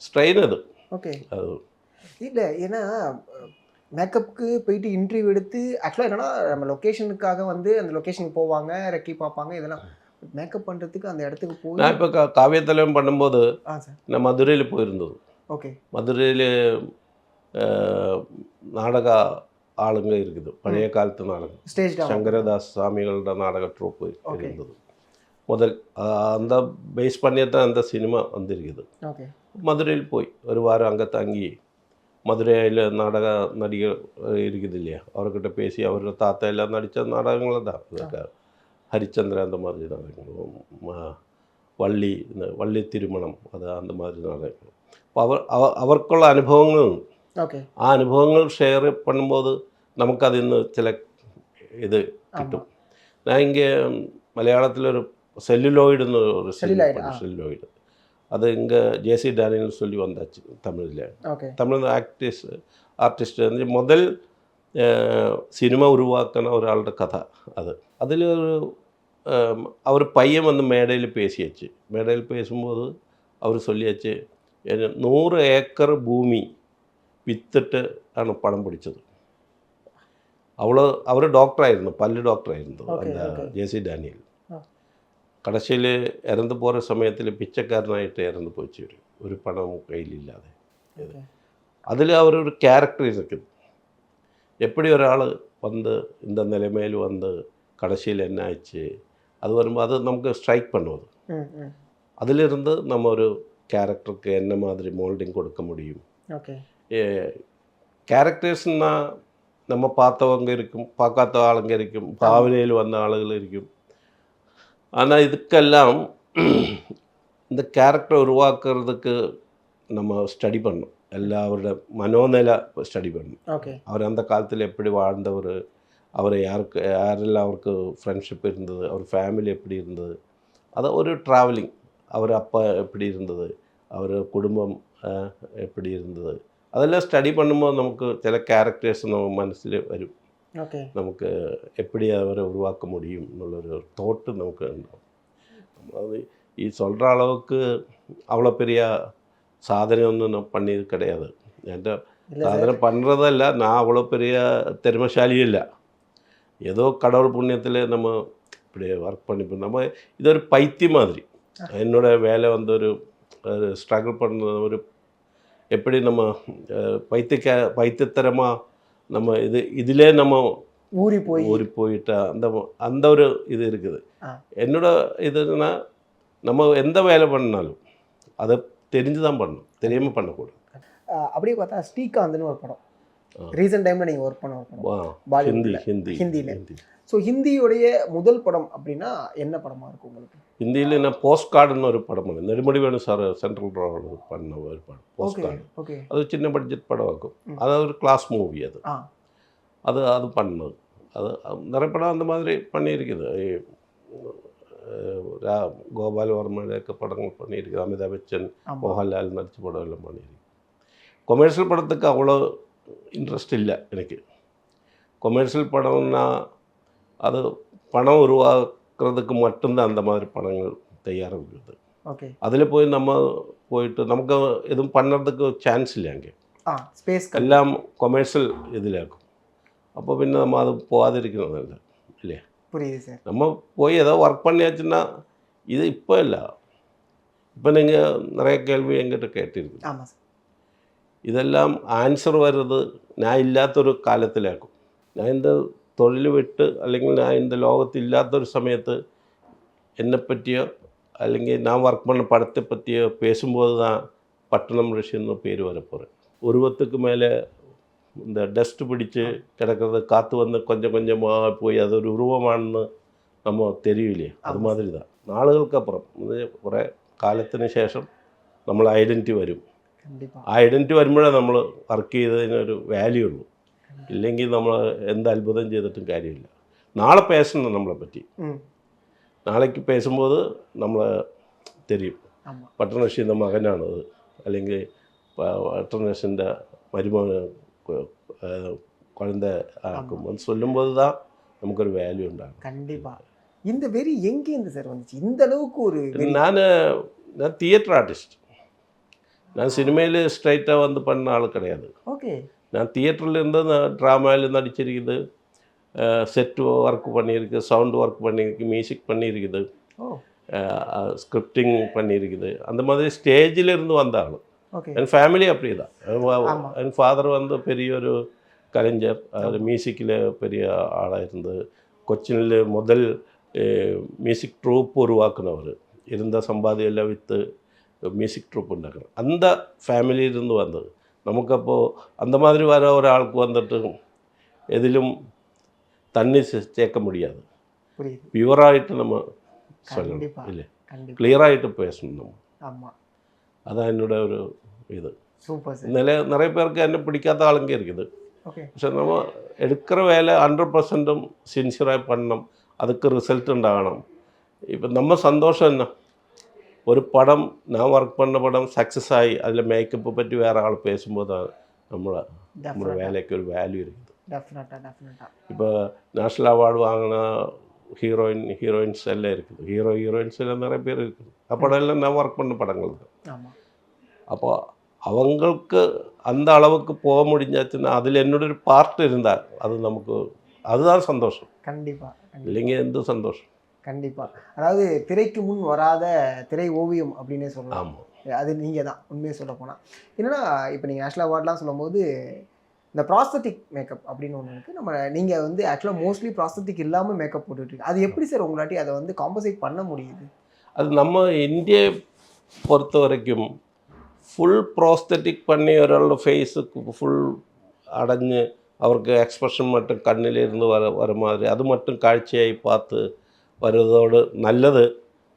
ஸ்ட்ரெயின் அது. ஓகே. அது இல்ல ஏன்னா மேக்கப்புக்கு போயிட்டு இன்டர்வியூ எடுத்து ஆக்சுவலாக என்னன்னா நம்ம லொக்கேஷனுக்காக வந்து அந்த லொக்கேஷனுக்கு போவாங்க, ரெக்கி பார்ப்பாங்க, இதெல்லாம் மேக்கப் பண்ணுறதுக்கு அந்த இடத்துக்கு போய். நான் இப்போ காவியத்தலைவன் பண்ணும்போது சார். நான் மதுரையில் போயிருந்தது. ஓகே. மதுரையில் நாடக ஆளுங்க இருக்குது, பழைய காலத்து நாடகம். ஸ்டேஜ் சங்கரதாஸ் சாமிகளோட நாடக ட்ரூப்பு ஓகே. இருந்தது முதல். அந்த பேஸ் பண்ணியே தான் அந்த சினிமா வந்திருக்குது. ஓகே. மதுரையில் போய் ஒரு வாரம் அங்கே தங்கி மதுரையில் நாடக நடிகர் இருக்குது இல்லையா, அவர்கிட்ட பேசி அவரோட தாத்தா எல்லாம் நடித்த நாடகங்கள் தான் இதுக்கு ஹரிச்சந்திரன் அந்த மாதிரி நாடகங்கள், வள்ளி இந்த வள்ளி திருமணம் அது அந்த மாதிரி நாடகங்கள். അപ്പോൾ അവർക്കുള്ള അനുഭവങ്ങൾ ஓகே. ആ അനുഭവങ്ങൾ ഷെയർ பண்ணும்போது നമുക്ക് അതിൽ നിന്ന് ചില ഇത് കിട്ടും. ഞാൻ ഇங்கே മലയാളത്തിലൊരു செல்லுலாய்டுன்னு ஒரு செல்லுலாய்டு அது இங்கே ஜேசி டேனியல் சொல்லி வந்தாச்சு தமிழில். ஓகே. தமிழ் ஆர்டிஸ்ட் வந்து முதல் സിനിമ ഉരുവാക്കുന്ന ഒരാളുടെ കഥ അത്. അതിലൊരു അവർ പയ്യൻ വന്ന് മേടയിൽ പേശിയച്ച്, മേടയിൽ പേശുമ്പോൾ അവർ ചൊല്ലിയച്ച് 100 ഏക്കർ ഭൂമി വിത്തിട്ട് ആണ് പണം പിടിച്ചത്. അവർ ഡോക്ടറായിരുന്നു, പല്ല് ഡോക്ടറായിരുന്നു அந்த ஜேசி டேனியல். கடைசியில் இறந்து போகிற சமயத்தில் பிச்சைக்காரனாயிட்டு இறந்து போச்சு, ஒரு பணம் கையில் இல்லாத. அதில் அவர் ஒரு கேரக்டர் இருக்குது, எப்படி ஒரு ஆள் வந்து இந்த நிலைமையில் வந்து கடைசியில் என்ன ஆச்சு அது வரும்போது அது நமக்கு ஸ்ட்ரைக் பண்ணுவது. அதிலிருந்து நம்ம ஒரு கேரக்டருக்கு என்ன மாதிரி மோல்டிங் கொடுக்க முடியும். ஓகே. கேரக்டர்ஸ்னால் நம்ம பார்த்தவங்க இருக்கும், பார்க்காத ஆளுங்க இருக்கும், பாவனையில் வந்த ஆளுகள் இருக்கும். ஆனால் இதுக்கெல்லாம் இந்த கேரக்டர் உருவாக்குறதுக்கு நம்ம ஸ்டடி பண்ணணும், எல்லாரோட மனோநிலை ஸ்டடி பண்ணணும். ஓகே. அவர் அந்த காலத்தில் எப்படி வாழ்ந்தவர், அவர் யாரெல்லாம் அவருக்கு ஃப்ரெண்ட்ஷிப் இருந்தது, அவர் ஃபேமிலி எப்படி இருந்தது, அதை ஒரு ட்ராவலிங், அவர் அப்பா எப்படி இருந்தது, அவர் குடும்பம் எப்படி இருந்தது, அதெல்லாம் ஸ்டடி பண்ணும்போது நமக்கு சில கேரக்டர்ஸ் நம்ம மனசில் வரும். ஓகே. நமக்கு எப்படி அவரை உருவாக்க முடியும் எന്നുള്ളൊരു തോട്ട് നമുക്ക് ഉണ്ടാവും. அது சொல்கிற அளவுக்கு அவ்வளோ பெரிய சாதனை ஒன்றும் நான் பண்ணியது கிடையாது. എൻ്റെ சாதனை பண்ணுறதல்ல, நான் அவ்வளோ பெரிய திறமைசாலியும் இல்லை. ஏதோ கடவுள் புண்ணியத்தில் நம்ம இப்படி ஒர்க் பண்ணிப்போம். நம்ம இது ஒரு பைத்தியம் மாதிரி. என்னோட வேலை வந்து ஒரு ஸ்ட்ரகிள் பண்ண ஒரு எப்படி நம்ம பைத்தியத்தரமாக நம்ம இதிலே நம்ம ஊறி போயிட்டா அந்த ஒரு இது இருக்குது. என்னோட இதுன்னா நம்ம எந்த வேலை பண்ணாலும் அதை தெரிஞ்சு தான் பண்ணணும், தெரியாமல் பண்ணக்கூடாது. அப்படியே பார்த்தா ஸ்ரீகாந்த்னு ஒரு படம் ரீசெண்ட் டைமில் நீங்கள் ஒர்க் பண்ண ஒரு படம் ஹிந்தியில். ஸோ ஹிந்தியோடைய முதல் படம் அப்படின்னா என்ன படமாக இருக்கும் உங்களுக்கு? ஹிந்தியில் நான் போஸ்ட் கார்டுன்னு ஒரு படம் பண்ணேன், நெடுமுடி வேணும் சார் சென்ட்ரல் ரோடு பண்ண ஒரு படம் போஸ்ட் கார்டு. ஓகே. அது சின்ன பட்ஜெட் படம் ஆகும், அதாவது ஒரு கிளாஸ் மூவி அது. அது பண்ணது. அது நிறைய படம் அந்த மாதிரி பண்ணியிருக்குது. கோபால் வர்மயுടെയൊക്കെ படங்கள் பண்ணியிருக்குது, அமிதாப் பச்சன் மோகன்லால் நடித்த படம் எல்லாம் பண்ணியிருக்கு. கொமர்ஷியல் படத்துக்கு அவ்வளோ இன்ட்ரெஸ்ட் இல்லை எனக்கு. கொமர்ஷியல் படம்னா அது பணம் உருவாக்குறதுக்கு மட்டும்தான் அந்த மாதிரி படங்கள் தயாராக இருக்குது. ஓகே. அதில் போய் நம்ம போயிட்டு നമുക്ക് ഇതും പണ്ണறதுக்கு சான்ஸ் ഇല്ലെങ്കിൽ ஸ்பேஸ் എല്ലാം കൊമേഴ്ഷ്യൽ ഇതിലാക്കും. അപ്പോൾ പിന്നെ നമ്മൾ അത് പോകാതിരിക്കുന്നത് നല്ലത് ഇല്ലേ? புரியுது சார். நம்ம போய் ஏதோ ஒர்க் பண்ணியாச்சுன்னா இது இப்போ இல்லை. இப்போ நீங்கள் நிறைய கேள்வி என்கிட்ட கேட்டிருக்கு. ஆமாம் சார். ഇതെല്ലാം ആൻസർ വരുന്നത് ഞാൻ ഇല്ലാത്തൊരു കാലത്തിലാക്കും. ഞാൻ എൻ്റെ തൊഴിൽ വിട്ട് അല്ലെങ്കിൽ ഞാൻ എൻ്റെ ലോകത്തില്ലാത്തൊരു സമയത്ത് എന്നെപ്പറ്റിയോ അല്ലെങ്കിൽ நான் ஒர்க் பண்ண படத்தை பற்றியோ பேசும்போது தான் பட்டணம் ரஷ்யன்னு பேர் வரப்போகிறேன். உருவத்துக்கு மேலே இந்த டஸ்ட் பிடிச்சு கிடக்கிறத காற்று வந்து கொஞ்சம் கொஞ்சமாக போய் அது ஒரு உருவமானு நம்ம தெரியலையே, அது மாதிரி தான் നാളുകൾക്ക് അപ്പുറം കുറേ കാലത്തിന് ശേഷം നമ്മൾ ഐഡൻറ്റിറ്റി വരും. ആ ഐഡൻറ്റിറ്റി വരുമ്പോഴേ നമ്മൾ വർക്ക് ചെയ്തതിനൊരു വാല്യൂ ഉള്ളൂ. ഇല്ലെങ്കിൽ നമ്മൾ എന്ത് അത്ഭുതം ചെയ്തിട്ടും കാര്യമില്ല. നാളെ പേശണം നമ്മളെ പറ്റി. നാളേക്ക് പേശുമ്പോൾ നമ്മൾ തെരിയും പട്ടണർഷിൻ്റെ മകനാണത്, അല്ലെങ്കിൽ പട്ടണർഷിൻ്റെ മരുമകൻ குழந்தை ஆக்கும் அது சொல்லும்போது தான் நமக்கு ஒரு வேல்யூ உண்டாகும். கண்டிப்பாக. இந்த வெறி எங்கேருந்து சார் வந்துச்சு இந்த அளவுக்கு ஒரு? நான் தியேட்டர் ஆர்டிஸ்ட். நான் சினிமையில் ஸ்ட்ரைட்டாக வந்து பண்ண ஆள் கிடையாது. ஓகே. நான் தியேட்டரில் இருந்து நான் ட்ராமாவில் நடிச்சிருக்குது, செட் ஒர்க் பண்ணியிருக்கு, சவுண்ட் ஒர்க் பண்ணியிருக்கு, மியூசிக் பண்ணியிருக்குது, ஸ்கிரிப்டிங் பண்ணியிருக்குது. அந்த மாதிரி ஸ்டேஜில் இருந்து வந்த ஆள். என் ஃபேமிலி அப்படி தான். என் ஃபாதர் வந்து பெரிய ஒரு கலைஞர், அது மியூசிக்கில் பெரிய ஆளாக இருந்து கொச்சினில் முதல் மியூசிக் ட்ரூப் உருவாக்குனவர். இருந்த சம்பாதியம் எல்லாம் விற்று மியூசிக் ட்ரூப் ഉണ്ടാക്കണം. அந்த ஃபேமிலியிலிருந்து வந்தது. നമുക്കപ്പോൾ அந்த மாதிரி வர ஒரு ஆளுக்கு வந்துட்டு எதிலும் தண்ணி சேர்க்க முடியாது. பியூராயிட்டு நம்ம சொல்லணும் இல்லை, கிளியராகிட்டு பேசணும் நம்ம. ஆமாம், அதான் என்னோட ஒரு இது. Super sir. நிறைய பேருக்கு என்ன பிடிக்காத ஆளுங்க இருக்குது. പക്ഷെ നമ്മൾ എടുക്കുന്ന വേല 100%ഉം സിൻസിയറായി பண்ணணும், அதுக்கு ரிசல்ட் ഉണ്ടാകണം. ഇപ്പം நம்ம சந்தோஷம் என்ன, ஒரு படம் நான் ஒர்க் பண்ண படம் சக்ஸஸ் ஆகி அதில் மேக்கப்பு பற்றி வேறு ஆள் பேசும்போது தான் നമ്മുടെ வேலைக்கு ஒரு வேல்யூ இருக்குது. இப்போ நேஷ்னல் அவார்டு வாங்கின ஹீரோயின்ஸ் எல்லாம் இருக்குது, ஹீரோயின்ஸ் எல்லாம் நிறைய பேர் இருக்குது. படம் எல்லாம் நான் ஒர்க் பண்ண படங்கள் தான். அப்போ அவங்களுக்கு அந்த அளவுக்கு போக முடிஞ்சாச்சுன்னா அதில் என்னோட ஒரு பார்ட் இருந்தால் அது நமக்கு அதுதான் சந்தோஷம். கண்டிப்பாக. இல்லைங்க எந்த சந்தோஷம். கண்டிப்பாக. அதாவது திரைக்கு முன் வராத திரை ஓவியம் அப்படின்னே சொல்லலாம். ஆமாம், அது நீங்கள் தான் உண்மையை சொல்ல போனால். என்னென்னா இப்போ நீங்கள் நேஷ்னல் அவார்ட்லாம் சொல்லும்போது இந்த ப்ராஸ்தட்டிக் மேக்கப் அப்படின்னு ஒன்று இருக்குது. நீங்கள் வந்து ஆக்சுவலாக மோஸ்ட்லி ப்ராஸ்தட்டிக் இல்லாமல் மேக்கப் போட்டுட்ருக்கு. அது எப்படி சார் உங்களாட்டி அதை வந்து காம்பன்சேட் பண்ண முடியுது? அது நம்ம இந்தியை பொறுத்த வரைக்கும் ஃபுல் ப்ராஸ்தட்டிக் பண்ணி ஒராளோட ஃபேஸுக்கு ஃபுல் அடைஞ்சு அவருக்கு எக்ஸ்பிரஷன் மட்டும் கண்ணிலிருந்து வர மாதிரி அது மட்டும் காட்சியாகி பார்த்து വരുന്നതോട് നല്ലത്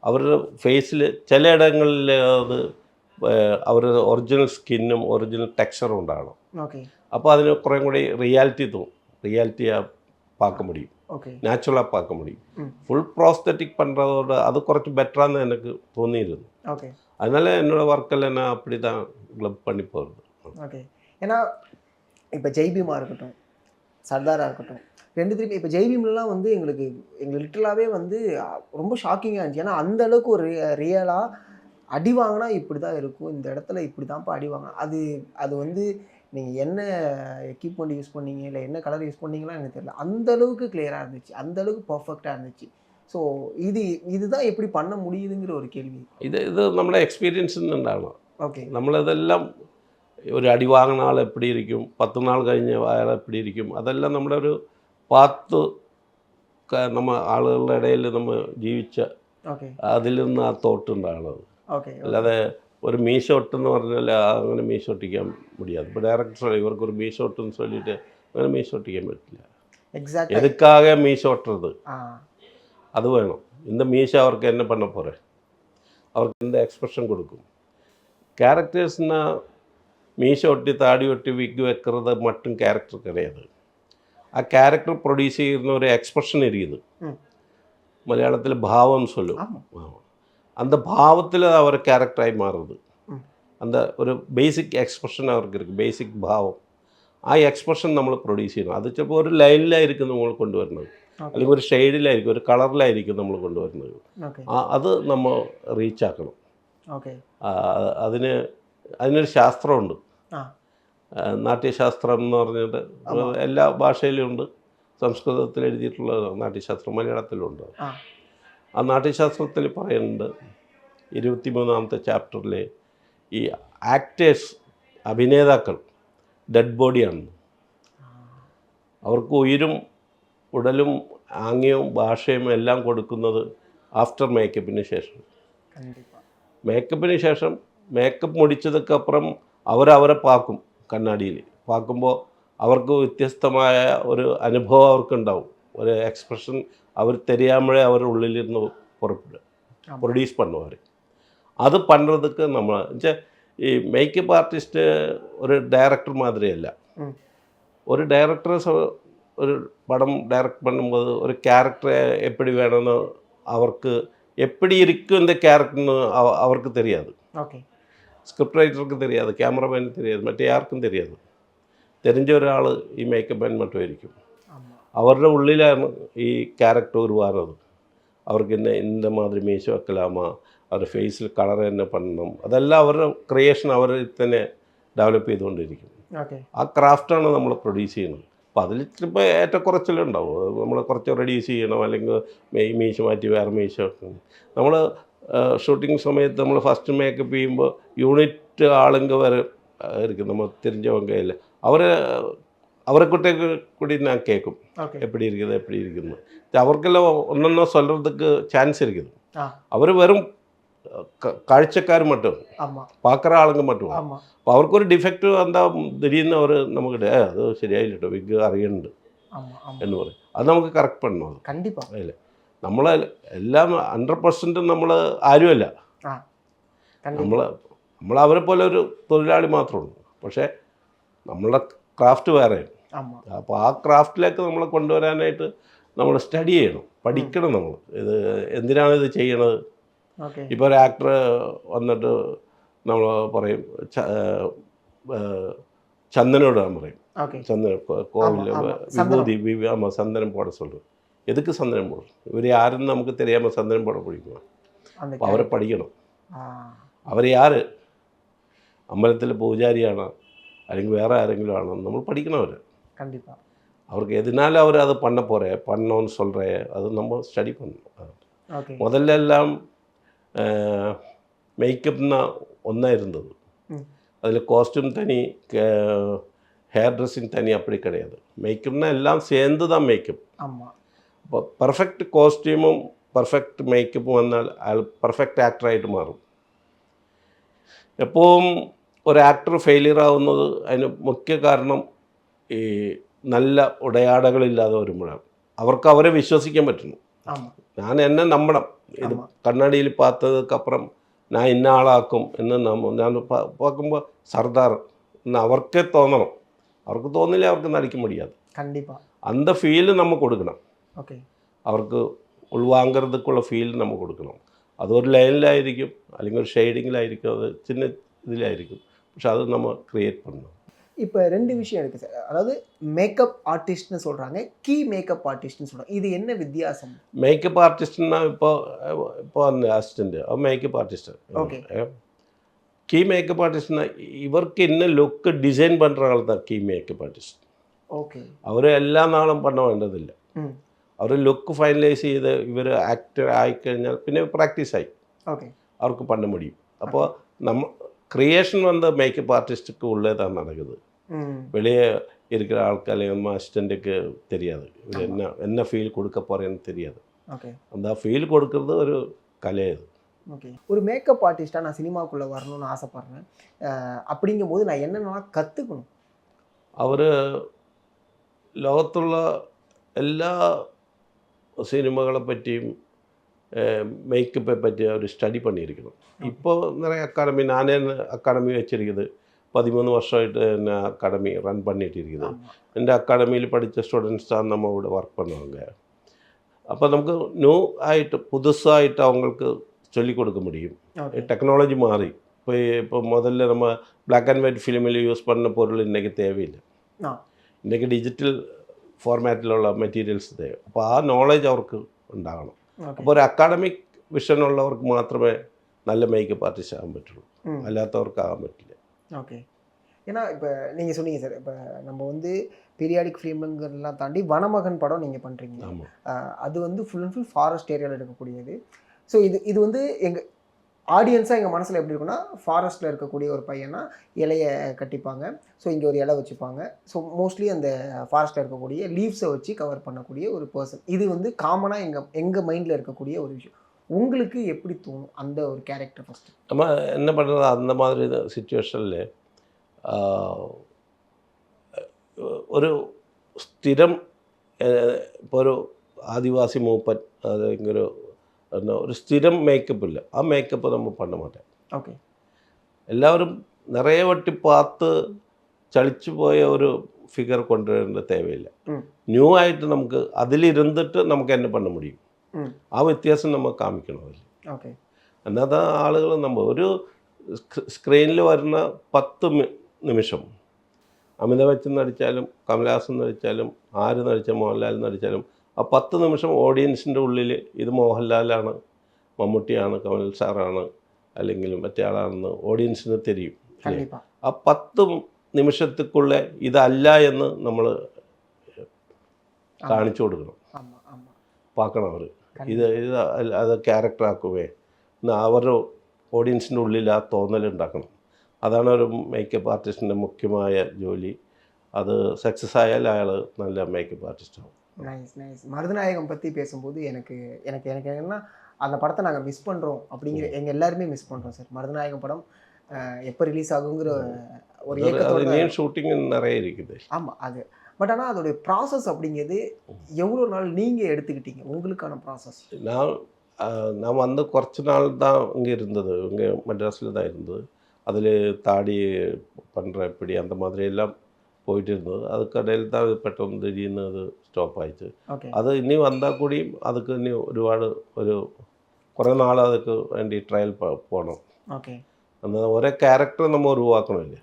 അവരുടെ ഫേസിൽ ചില ഇടങ്ങളിൽ അത് അവരുടെ ഒറിജിനൽ സ്കിന്നും ഒറിജിനൽ ടെക്സ്ചറും ഉണ്ടാകണം. അപ്പോൾ അതിന് കുറേ കൂടി റിയാലിറ്റിயாக பார்க்க முடியும், நேச்சுரலாக பார்க்க முடியும். ஃபுல் ப்ராஸ்தட்டிக் பண்ணுறதோட அது குறைச்சி பெட்டரான்னு எனக்கு தோணியிருது. அதனால என்னோடய ஒர்க்கெல்லாம் நான் அப்படி தான் கிளப் பண்ணி போகிறது. ஓகே. ஏன்னா இப்போ ஜெய்பீமாக இருக்கட்டும், சர்தாராக இருக்கட்டும், ரெண்டுத்துலையுமே இப்போ ஜெய்பீம்லாம் வந்து எங்களுக்கு லிட்டரலாகவே வந்து ரொம்ப ஷாக்கிங்காக இருந்துச்சு. ஏன்னா அந்த அளவுக்கு ஒரு ரியலாக அடி வாங்கினா இப்படி தான் இருக்கும், இந்த இடத்துல இப்படி தான்ப்பா அடி வாங்கினா அது வந்து நீங்கள் என்ன எக்யூப்மெண்ட் யூஸ் பண்ணீங்க இல்லை என்ன கலர் யூஸ் பண்ணீங்களா எனக்கு தெரியல, அந்த அளவுக்கு கிளியராக இருந்துச்சு, அந்த அளவுக்கு பர்ஃபெக்டாக இருந்துச்சு. ஸோ இதுதான் எப்படி பண்ண முடியுதுங்கிற ஒரு கேள்வி. இது നമ്മുടെ എക്സ്പീരിയൻസിൽ ഉണ്ടാകണം. ഓക്കെ. നമ്മളിതെല്ലാം ഒരു അടി വാങ്ങുന്ന ആൾ എപ്പിടി ഇരിക്കും, 10 നാൾ കഴിഞ്ഞ് അയാൾ എപ്പിടി ഇരിക്കും, അതെല്ലാം നമ്മുടെ ഒരു നമ്മൾ ആളുകളുടെ ഇടയിൽ നമ്മൾ ജീവിച്ച അതിൽ നിന്ന് ആ തോട്ടുണ്ടാകണത്. അല്ലാതെ ഒരു മീശോട്ടെന്ന് പറഞ്ഞാൽ അങ്ങനെ മീശോട്ടിക്കാൻ മുടിയാതെ. ഇപ്പോൾ ഡയറക്ടർ ഇവർക്കൊരു മീശോട്ടെന്ന് ചൊല്ലിയിട്ട് അങ്ങനെ മീശോട്ടിക്കാൻ പറ്റില്ല. എതുക്കാകെ മീശോട്ടത് அது வேணும். இந்த மீஷை அவருக்கு என்ன பண்ண போகிறேன், அவருக்கு இந்த எக்ஸ்பிரஷன் கொடுக்கும். கேரக்டர்ஸ்னால் மீஷை ஒட்டி தாடி ஒட்டி விக் வைக்கிறது மட்டும் கேரக்டர் கிடையாது. ആ ക്യാരക്ടർ പ്രൊഡ്യൂസ് ചെയ്യുന്ന ഒരു എക്സ്പ്രഷൻ ഇരിക്കുന്നത് മലയാളത്തിൽ ഭാവം ചൊല്ലും. அந்த ഭാവത്തിൽ അവർ ക്യാരക്ടറായി മാറുന്നത്. அந்த ഒരു ബേസിക് എക്സ്പ്രഷൻ അവർക്ക് ഇരിക്കും, ബേസിക് ഭാവം. ആ എക്സ്പ്രഷൻ നമ്മൾ പ്രൊഡ്യൂസ് ചെയ്യണം. അത് ചിലപ്പോൾ ഒരു ലൈനിലായിരിക്കും നമ്മൾ കൊണ്ടുവരുന്നത്, അല്ലെങ്കിൽ ഒരു ഷെയ്ഡിലായിരിക്കും, ഒരു കളറിലായിരിക്കും നമ്മൾ കൊണ്ടുവരുന്നത്. അത് നമ്മൾ റീച്ചാക്കണം. ഓക്കെ. അതിനൊരു ശാസ്ത്രമുണ്ട്. ആ. നാട്യശാസ്ത്രം എന്ന് പറഞ്ഞിട്ട് എല്ലാ ഭാഷയിലും ഉണ്ട്. സംസ്കൃതത്തിൽ എഴുതിയിട്ടുള്ള നാട്യശാസ്ത്രം മലയാളത്തിലുണ്ട്. ആ നാട്യശാസ്ത്രത്തിൽ പറയുന്നുണ്ട് 23ാമത്തെ ചാപ്റ്ററിൽ ഈ ആക്ടേഴ്സ്, അഭിനേതാക്കൾ ഡെഡ് ബോഡിയാണ്. അവർക്ക് ഉയിരും ഉടലും ആംഗ്യവും ഭാഷയും എല്ലാം കൊടുക്കുന്നത് ആഫ്റ്റർ മേക്കപ്പിന് ശേഷം. മേക്കപ്പിന് ശേഷം മേക്കപ്പ് മുടിച്ചതൊക്കെ അപ്പുറം അവരവരെ പാക്കും. കണ്ണാടിയിൽ പാക്കുമ്പോൾ അവർക്ക് വ്യത്യസ്തമായ ഒരു അനുഭവം അവർക്കുണ്ടാവും. ഒരു എക്സ്പ്രഷൻ അവർ தெரியாமலே അവർ ഉള്ളിലിരുന്ന് പ്രൊഡ്യൂസ് பண்ணுவார். അത് பண்ணுறதுக்கு നമ്മൾ ഈ മേക്കപ്പ് ആർട്ടിസ്റ്റ് ഒരു ഡയറക്ടർ മാതിരിയല്ല. ഒരു ഡയറക്ടർ ഒരു പടം ഡയറക്റ്റ് பண்ணும்போது ഒരു ക്യാരക്ടറെ எப்படி വേണമെന്ന് അവർക്ക് எப்படி இருக்கும் இந்த கேரக்டர்னு அவருக்கு தெரியாது. ஓகே. ஸ்கிரிப்ட் ரைட்டருக்கு தெரியாது, கேமராமேனுக்கு தெரியாது, മറ്റേ ആർക്കും தெரியாது. தெரிஞ்ச ഒരാൾ ഈ മേക്കപ്പ് മാൻ மட்டுമായിരിക്കും. അവരുടെ ഉള്ളിലാണ് ഈ ക്യാരക്ടർ ഉരുവാകുന്നത്. അവർക്ക് ഇന്ന മാതിരി മീശ വെക്കലാമാ, അവരുടെ ഫേസിൽ കളർ തന്നെ பண்ணണം, അതെല്ലാം അവരുടെ ക്രിയേഷൻ അവർ തന്നെ ഡെവലപ്പ് ചെയ്തുകൊണ്ടിരിക്കും. ആ ക്രാഫ്റ്റാണ് നമ്മൾ പ്രൊഡ്യൂസ് ചെയ്യുന്നത്. അപ്പോൾ അതിൽ ചിലപ്പോൾ ഏറ്റക്കുറച്ചിലുണ്ടാവും. നമ്മൾ കുറച്ച് റെഡ്യൂസ് ചെയ്യണം, അല്ലെങ്കിൽ മീശ മാറ്റി വേറെ മീശ വെക്കണം. നമ്മൾ ഷൂട്ടിംഗ് സമയത്ത് നമ്മൾ ഫസ്റ്റ് മേക്കപ്പ് ചെയ്യുമ്പോൾ യൂണിറ്റ് ആളുങ്ക വരെ ഇരിക്കും, നമ്മൾ தெரிஞ்சவங்க இல்லை. அவரை கூடி நான் கேட்கும் எப்படி இருக்குது. അവർക്കെല്ലാം ഒന്നൊന്നോ சொல்கிறதுக்கு சான்ஸ் இருக்குது. അവർ വെറും കാഴ്ചക്കാർ മറ്റും பார்க்குற ആളുങ്ക മറ്റും. അപ്പോൾ അവർക്കൊരു ഡിഫക്റ്റ് എന്താ തിരിയുന്ന അവർ നമുക്കിടെ അത് ശരിയായില്ല കേട്ടോ, വിഗ് അറിയുന്നുണ്ട് എന്ന് പറയും. അത് നമുക്ക് കറക്റ്റ് பண்ணணும். കണ്ടിപ്പാ അതിൽ നമ്മൾ എല്ലാം 100% നമ്മൾ ആരുമല്ല. നമ്മൾ അവരെ പോലെ ഒരു തൊഴിലാളി മാത്രമുള്ളൂ. പക്ഷേ നമ്മളുടെ ക്രാഫ്റ്റ് വേറെ. അപ്പോൾ ആ ക്രാഫ്റ്റിലേക്ക് നമ്മളെ കൊണ്ടുവരാനായിട്ട് നമ്മൾ സ്റ്റഡി ചെയ്യണം, പഠിക്കണം. നമ്മൾ ഇത് എന്തിനാണ് ഇത് ചെയ്യണത്. ഇപ്പോൾ ഒരു ആക്ടർ വന്നിട്ട് നമ്മൾ പറയും ചന്ദനോട് പറയും, ചന്ദനം കോവിൽ വിഭൂതി சந்தனம் போட சொல்கிறோம். எதுக்கு சந்தனம் போடுறோம்? இவர் யாருன்னு நமக்கு தெரியாமல் சந்தனம் போட பிடிக்குமா? അപ്പോൾ അവരെ പഠിക്കണം. അവർ யார், അമ്പലത്തിൽ പൂജാരിയാണോ അല്ലെങ്കിൽ വേറെ ആരെങ്കിലും ആണോ, നമ്മൾ പഠിക്കണം. അവർ കണ്ടിപ്പാ അവർക്ക് എതിനാലും അവർ അത് பண்ணணும்னு சொல்கிறேன், அது நம்ம ஸ்டடி பண்ணணும். முதல்லெல்லாம் மேக்கப்னா ஒன்றா இருந்தது. அதில் காஸ்ட்யூம் தனி, ஹேர் ட்ரெஸ்ஸிங் தனி, அப்படி கிடையாது. மேக்கப்னா எல்லாம் சேர்ந்து தான் மேக்கப். അപ്പോൾ പെർഫെക്റ്റ് കോസ്റ്റ്യൂമും പെർഫെക്റ്റ് മേക്കപ്പും വന്നാൽ അയാൾ പെർഫെക്റ്റ് ആക്ടറായിട്ട് മാറും. എപ്പോഴും ഒരു ആക്ടർ ഫെയിലിയർ ആവുന്നത് അതിന് മുഖ്യ കാരണം ഈ നല്ല ഉടയാടകളില്ലാതെ വരുമ്പോഴാണ്. അവർക്ക് അവരെ വിശ്വസിക്കാൻ പറ്റുന്നു. ഞാൻ എന്നെ നമ്പണം, ഇത് കണ്ണാടിയിൽ പാത്തതുക്കപ്പുറം ഞാൻ ഇന്ന ആളാക്കും എന്ന് ഞാൻ பார்க்குമ്പോൾ സർദാർ എന്ന് അവർക്കേ തോന്നണം. അവർക്ക് തോന്നില്ല, അവർക്ക് നടിക്കാൻ முடியாது. அந்த ഫീല് നമ്മൾ കൊടുക്കണം. അവർക്ക് ഉൾവാങ്ങുறதுക്കുള്ള ഫീൽ നമ്മൾ കൊടുക്കണം. അതൊരു ലൈനിലായിരിക്കും, അല്ലെങ്കിൽ ഒരു ഷെയ്ഡിങ്ങിലായിരിക്കും, അത് ചിന്ന ഇതിലായിരിക്കും. പക്ഷെ അത് നമ്മൾ ക്രിയേറ്റ് பண்ணணும். இப்போ 2 விஷயம் இருக்குது சார். அதாவது மேக்கப் ஆர்டிஸ்ட்னு சொல்கிறாங்க, கீ மேக்கப் ஆர்டிஸ்ட்னு சொல்கிறாங்க. இது என்ன வித்தியாசம்? மேக்கப் ஆர்டிஸ்ட்னா இப்போ அந்த assistant makeup artist. Okay. Key makeup ஆர்டிஸ்ட்னா இவருக்கு என்ன லுக்கு டிசைன் பண்ணுற ஆள் தான் கீ மேக்கப் ஆர்டிஸ்ட். ஓகே. അവർ എല്ലാ നാളും பண்ண വേണ്ടതില്ല. അവർ ലുക്ക് ഫൈനലൈസ് ചെയ്ത് ഇവർ ആക്ടർ ആയിക്കഴിഞ്ഞാൽ പിന്നെ പ്രാക്ടീസായി അവർക്ക് பண்ண முடியும். അപ്പോൾ நம்ம கிரியேஷன் வந்து மேக்கப் ஆர்டிஸ்ட்டுக்கு உள்ளே தான் நடக்குது. வெளியே இருக்கிற ஆட்கள் நம்ம அசிஸ்டண்ட்டுக்கு தெரியாது, இவர் என்ன ஃபீல் கொடுக்க போகிறேன்னு தெரியாது. அந்த ஃபீல் கொடுக்கறது ஒரு கலை. அது ஒரு மேக்கப் ஆர்டிஸ்ட்டாக நான் சினிமாக்குள்ளே வரணும்னு ஆசைப்பட்றேன். அப்படிங்கும்போது நான் என்னென்னலாம் கற்றுக்கணும்? അവർ ലോകത്തുള്ള എല്ലാ സിനിമകളെ പറ്റിയും മേക്കപ്പை பற்றி அவர் ஸ்டடி பண்ணியிருக்கணும். ഇപ്പോൾ நிறைய அகாடமி, நானே அகாடமி வச்சிருக்குது. 13 வருஷமாയിട്ട് என்ன அகாடமி ரன் பண்ணிட்டு இருக்குது. എൻ്റെ അക്കാഡമിയിൽ പഠിച്ച സ്റ്റുഡൻസ് தான் நம்ம ഇവിടെ വർക്ക് பண்ணுவாங்க. അപ്പോൾ നമുക്ക് ന്യൂ ആയിട്ട് പുതുസായിട്ട് അവങ്ങൾക്ക് சொல்லிக் கொடுக்க முடியும். டெக்னாலஜி மாறி இப்போ முதல்ல நம்ம பிளாக் அண்ட் ஒயிட் ஃபிலிமில் யூஸ் பண்ண பொருள் இன்றைக்கி தேவையில்லை. இன்றைக்கி ഡിജിറ്റൽ ഫോർമാറ്റിലുള്ള മെറ്റീരിയൽസ് தேவை. അപ്പോൾ ആ നോളേജ് അവർക്ക് ഉണ്ടാകണം. അപ്പോൾ ഒരു അക്കാഡമിക് വിഷൻ ഉള്ളവർക്ക് മാത്രമേ നല്ല മേക്കപ്പ് ആർട്ടിസ്റ്റ് ആകാൻ പറ്റുള്ളൂ, അല്ലാത്തവർക്ക് ആകാൻ പറ്റില്ല. ஓகே. ஏன்னா இப்போ நீங்கள் சொன்னீங்க சார், இப்போ நம்ம வந்து பீரியாடிக் ஃபிலிமுங்கிறதெல்லாம் தாண்டி வனமகன் படம் நீங்கள் பண்ணுறீங்க. ஆமாம். அது வந்து ஃபுல் அண்ட் ஃபுல் ஃபாரஸ்ட் ஏரியாவில் இருக்கக்கூடியது. ஸோ இது வந்து எங்கள் ஆடியன்ஸாக எங்கள் மனசில் எப்படி இருக்குன்னா, ஃபாரஸ்ட்டில் இருக்கக்கூடிய ஒரு பையனா இலையை கட்டிப்பாங்க. ஸோ இங்கே ஒரு இலை வச்சுப்பாங்க. ஸோ மோஸ்ட்லி அந்த ஃபாரஸ்ட்டில் இருக்கக்கூடிய லீவ்ஸை வச்சு கவர் பண்ணக்கூடிய ஒரு பர்சன். இது வந்து காமனாக எங்கள் மைண்டில் இருக்கக்கூடிய ஒரு விஷயம். உங்களுக்கு எப்படி தோணும் அந்த ஒரு கேரக்டர் ஃபஸ்ட்டு? நம்ம என்ன பண்ணுறது, அந்த மாதிரி സിറ്റുവേഷനിൽ ഒരു സ്ഥിരം ഇപ്പോൾ ഒരു ആദിവാസി മൂപ്പൻ അല്ലെങ്കിൽ ഒരു സ്ഥിരം മേക്കപ്പ് ഇല്ല, ആ മേക്കപ്പ് നമ്മൾ பண்ண மாட்டேன். ஓகே. എല്ലാവരും നിറയെ വട്ടി പാത്ത് ചളിച്ചു പോയ ഒരു ഫിഗർ കൊണ്ടുവരേണ്ട தேவையில்லை. ന്യൂ ആയിട്ട് നമുക്ക് അതിലിരുന്നിട്ട് നമുക്ക് എന്നെ பண்ண முடியும். ആ വ്യത്യാസം നമ്മൾ കാമിക്കണം അതിൽ. ഓക്കെ. അല്ലാതെ ആളുകൾ നമ്മൾ ഒരു സ്ക്രീനിൽ വരുന്ന 10 നിമിഷം അമിതാഭ് ബച്ചൻ നടിച്ചാലും കമലഹാസൻ നടിച്ചാലും ആര് നടിച്ചാലും മോഹൻലാൽ നടിച്ചാലും ആ 10 നിമിഷം ഓഡിയൻസിൻ്റെ ഉള്ളിൽ ഇത് മോഹൻലാലാണ്, മമ്മൂട്ടിയാണ്, കമൽ സാറാണ്, അല്ലെങ്കിൽ മറ്റേ ആളാണെന്ന് ഓഡിയൻസിന് തെരിയും. ആ 10 നിമിഷത്തിക്കുള്ള ഇതല്ല എന്ന് നമ്മൾ കാണിച്ചു കൊടുക്കണം, പാക്കണം. അവർ ഇത് അത് ക്യാരക്ടറാക്കുവേ എന്ന് അവരുടെ ഓഡിയൻസിൻ്റെ ഉള്ളിൽ ആ തോന്നലുണ്ടാക്കണം. അതാണ് ഒരു മേക്കപ്പ് ആർട്ടിസ്റ്റിൻ്റെ മുഖ്യമായ ജോലി. அது சக்ஸஸ் ஆயால் அயாள் நல்ல மேக்கப் ஆர்டிஸ்ட் ஆகும். நைஸ். மருதநாயகம் பற்றி பேசும்போது எனக்கு என்னன்னா, அந்த படத்தை நாங்கள் மிஸ் பண்ணுறோம் அப்படிங்கிற, எங்கள் எல்லாருமே மிஸ் பண்ணுறோம் சார். மருதநாயகம் படம் எப்போ ரிலீஸ் ஆகுங்கிற ஒரு ஏக்கத்தோட ஷூட்டிங் நிறைய இருக்குது. ஆமாம் அது. பட் ஆனால் அதோடைய ப்ராசஸ் அப்படிங்கிறது எவ்வளோ நாள் நீங்கள் எடுத்துக்கிட்டீங்க உங்களுக்கான ப்ராசஸ்? நான் வந்து കുറച്ച് நாள் தான் இங்கே இருந்தது, இங்கே மெட்ராஸில் தான் இருந்தது. அதில் தாடி பண்ணுற இப்படி அந்த மாதிரி எல்லாம் പോയിട്ട് ഇരുന്നത്. അതുക്കിടയിൽ தான் പെട്ടെന്ന് തിരിയുന്നത് അത് സ്റ്റോപ്പായിട്ട്. അത് ഇനി വന്നാൽ കൂടിയും അതൊക്കെ ഇനി ഒരുപാട് കുറേ നാൾ അതൊക്കെ വേണ്ടി ട്രയൽ പോകണം. എന്നാൽ ഒരേ ക്യാരക്ടർ നമ്മൾ ഉരുവാക്കണമില്ലേ.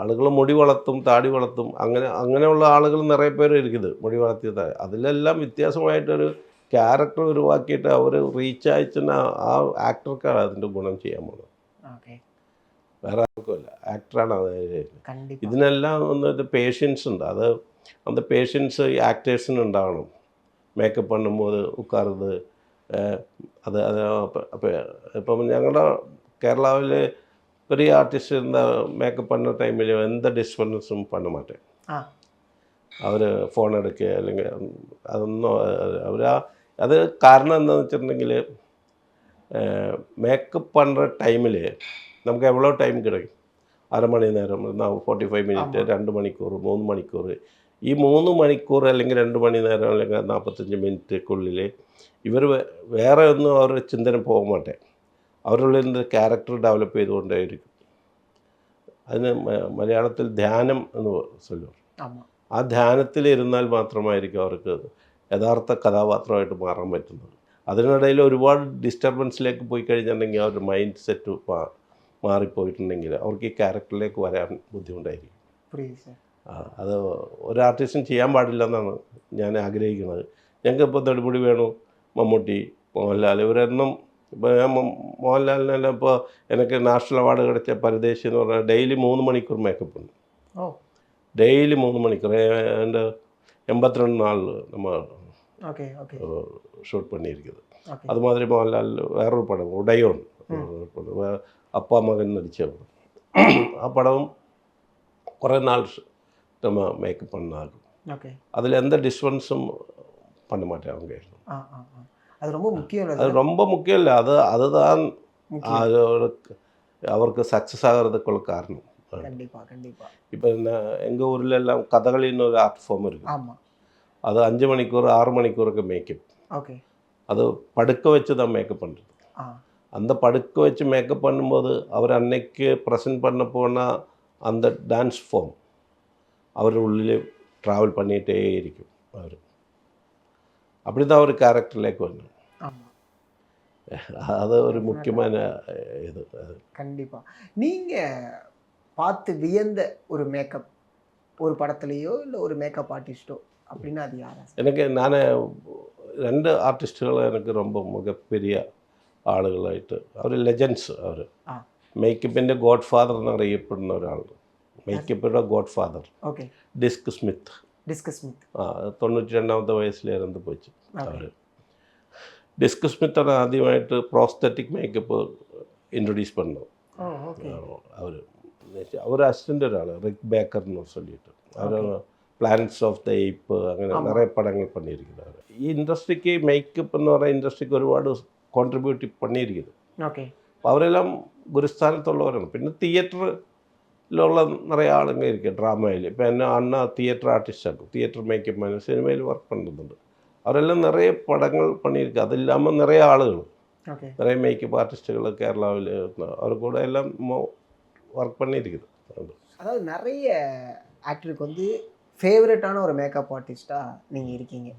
ആളുകൾ മുടി വളർത്തും, താടി വളർത്തും, അങ്ങനെയുള്ള ആളുകൾ നിറയെ പേര് ഇരിക്കുന്നത് മുടി വളർത്തിയത്. അതിലെല്ലാം വ്യത്യാസമായിട്ടൊരു ക്യാരക്ടർ ഉരുവാക്കിയിട്ട് അവർ റീച്ച് അയച്ചിന് ആ ആക്ടർക്കാണ് അതിൻ്റെ ഗുണം ചെയ്യാൻ പോകുന്നത്, வேறு யாருக்கும் இல்லை. ஆக்டரான ഇതിനെല്ലാം ഒന്ന് പേഷ്യൻസ് ഉണ്ട്. അത് அந்த പേഷ്യൻസ് ആക്ടേഴ്സിന് ഉണ്ടാകണം. മേക്കപ്പ് பண்ணும்போது ഉட்காருது അത് ഇപ്പം ഞങ്ങളുടെ കേരളത്തിൽ பெரிய ஆர்டிஸ்ட் இருந்தால் மேக்கப் பண்ண டைமில் எந்த டிஸ்டர்பன்ஸும் பண்ண மாட்டேன். അവർ ഫോൺ എടുക്കുക അല്ലെങ്കിൽ അതൊന്നും അത് കാരണം എന്താണെന്ന് വെച്ചിട്ടുണ്ടെങ്കിൽ മേക്കപ്പ് பண்ணுற டைமில் നമുക്ക് എவ்வளோ ടൈം കിടക്കും? അരമണി നേരം, 45 മിനിറ്റ്, 2 മണിക്കൂർ, 3 മണിക്കൂർ. ഈ 3 മണിക്കൂർ അല്ലെങ്കിൽ 2 മണി നേരം അല്ലെങ്കിൽ 45 മിനിറ്റിനുള്ളിൽ ഇവർ വേറെ ഒന്നും അവരുടെ ചിന്തന പോകാൻ മാട്ടെ, അവരുടെ ഉള്ളിൽ ക്യാരക്ടർ ഡെവലപ്പ് ചെയ്തുകൊണ്ടേയിരിക്കും. അതിന് മലയാളത്തിൽ ധ്യാനം എന്ന് ചൊല്ലും. ആ ധ്യാനത്തിൽ ഇരുന്നാൽ മാത്രമായിരിക്കും അവർക്ക് യഥാർത്ഥ കഥാപാത്രമായിട്ട് മാറാൻ പറ്റുന്നത്. അതിനിടയിൽ ഒരുപാട് ഡിസ്റ്റർബൻസിലേക്ക് പോയി കഴിഞ്ഞിട്ടുണ്ടെങ്കിൽ അവരുടെ മൈൻഡ് സെറ്റ് മാറിപ്പോയിട്ടുണ്ടെങ്കിൽ അവർക്ക് ഈ ക്യാരക്ടറിലേക്ക് വരാൻ ബുദ്ധിമുട്ടായിരിക്കും. അത് ഒരു ആർട്ടിസ്റ്റും ചെയ്യാൻ പാടില്ല എന്നാണ് ഞാൻ ആഗ്രഹിക്കുന്നത്. ഞങ്ങൾക്ക് ഇപ്പോൾ നെടുമുടി വേണു, മമ്മൂട്ടി, മോഹൻലാൽ ഇവരെന്നും ഇപ്പോൾ ഞാൻ മോഹൻലാലിനെല്ലാം ഇപ്പോൾ എനിക്ക് നാഷണൽ അവാർഡ് കിടച്ച പരദേശി എന്ന് പറഞ്ഞാൽ ഡെയിലി 3 മണിക്കൂർ മേക്കപ്പ് ഉണ്ട്. ഡെയിലി 3 മണിക്കൂർ. എൻ്റെ 82 നാളിൽ നമ്മൾ ഷൂട്ട് பண்ணியிருக்குது. அது மாதிரி മോഹൻലാൽ വേറൊരു പടം ഉടയോൺ, அப்பா மகன் நடித்த படம். ആ പടവും കുറേ നാൾ நம்ம மேக்கப் பண்ணாகும். அதில் எந்த டிஸ்டர்பன்ஸும் பண்ண மாட்டேன் அவங்க. அது ரொம்ப முக்கியம். அது ரொம்ப முக்கியம் இல்லை, அதுதான் அவருக்கு சக்ஸஸ் ஆகிறதுக்குள்ள காரணம். இப்போ எங்கள் ஊரில் எல்லாம் கதகளின்னு ஒரு ஆர்ட் ஃபார்ம் இருக்குது. அது 5 மணிக்கூர் 6 மணிக்கூருக்கு மேக்கப். அது படுக்க வச்சு தான் மேக்கப் பண்ணுறது. அந்த படுக்க வச்சு மேக்கப் பண்ணும்போது அவர் அன்னைக்கு ப்ரெசென்ட் பண்ண போனால் அந்த டான்ஸ் ஃபார்ம் அவர் உள்ளே ட்ராவல் பண்ணிகிட்டே இருக்கும். அவர் அப்படி தான் ஒரு கேரக்டர்லேக்கு வரணும். அது ஒரு முக்கியமான இது. கண்டிப்பாக. நீங்கள் பார்த்து வியந்த ஒரு மேக்கப் ஒரு படத்துலையோ இல்லை ஒரு மேக்கப் ஆர்டிஸ்ட்டோ அப்படின்னா அது யாரா? எனக்கு நான் 2 ஆர்டிஸ்ட்டுகளை எனக்கு ரொம்ப மிகப்பெரிய ആളുകളായിട്ട് അവർ ലെജൻസ്. അവർ ആ മേക്കപ്പിൻ്റെ ഗോഡ് ഫാദർ എന്നറിയപ്പെടുന്ന ഒരാൾ, മേക്കപ്പിൻ്റെ godfather okay Dick Smith. Dick Smith 92ാമത്തെ വയസ്സിൽ ഇറந்து പോச்சு അവർ. ഡിസ്ക് സ്മിത്താണ് ആദ്യമായിട്ട് പ്രോസ്തറ്റിക് മേക്കപ്പ് ഇൻട്രൊഡ്യൂസ് பண்ணது. ஓ ஓகே அவர் அசிஸ்டண்ட் ഒരാൾ റിക് ബേക്കർന്ന് சொல்லிட்டு അവർ പ്ലാനറ്റ്സ് ഓഫ് ദ ഏപ്പ് അങ്ങനെ നിറയെ പടങ്ങൾ பண்ணியிருக்கிறார். ഈ ഇൻഡസ്ട്രിക്ക് മേക്കപ്പ് എന്ന് പറയുന്ന ഇൻഡസ്ട്രിക്ക് ഒരുപാട് കോൺട്രിബ്യൂട്ട് பண்ணிയിരിക്കുന്നത്. ஓகே അപ്പോൾ അവരെല്ലാം ഗുരുസ്ഥാനത്തുള്ളവരാണ്. പിന്നെ തിയേറ്ററിലുള്ള നിറയെ ആളുകൾ ഇരിക്കും ഡ്രാമയിൽ. ഇപ്പോൾ എന്നെ അണ്ണ തിയേറ്റർ ആർട്ടിസ്റ്റാക്കും, തിയേറ്റർ മേക്കപ്പ് മാൻ, സിനിമയിൽ വർക്ക് பண்ணுന്നുണ്ട്. അവരെല്ലാം നിറയെ പടങ്ങൾ பண்ணிയിരിക്കുക. അതില്ലാமல் நிறைய ആളുകൾ, ஓகே நிறைய மேக்கப் ஆர்டிஸ்ட்டுகள் கேரளாவில் அவர் கூட எல்லாம் ஒர்க் பண்ணியிருக்குது. அதாவது நிறைய ஆக்டருக்கு வந்து ஃபேவரட்டான ஒரு மேக்கப் ஆர்டிஸ்ட்டாக நீங்கள் இருக்கீங்க.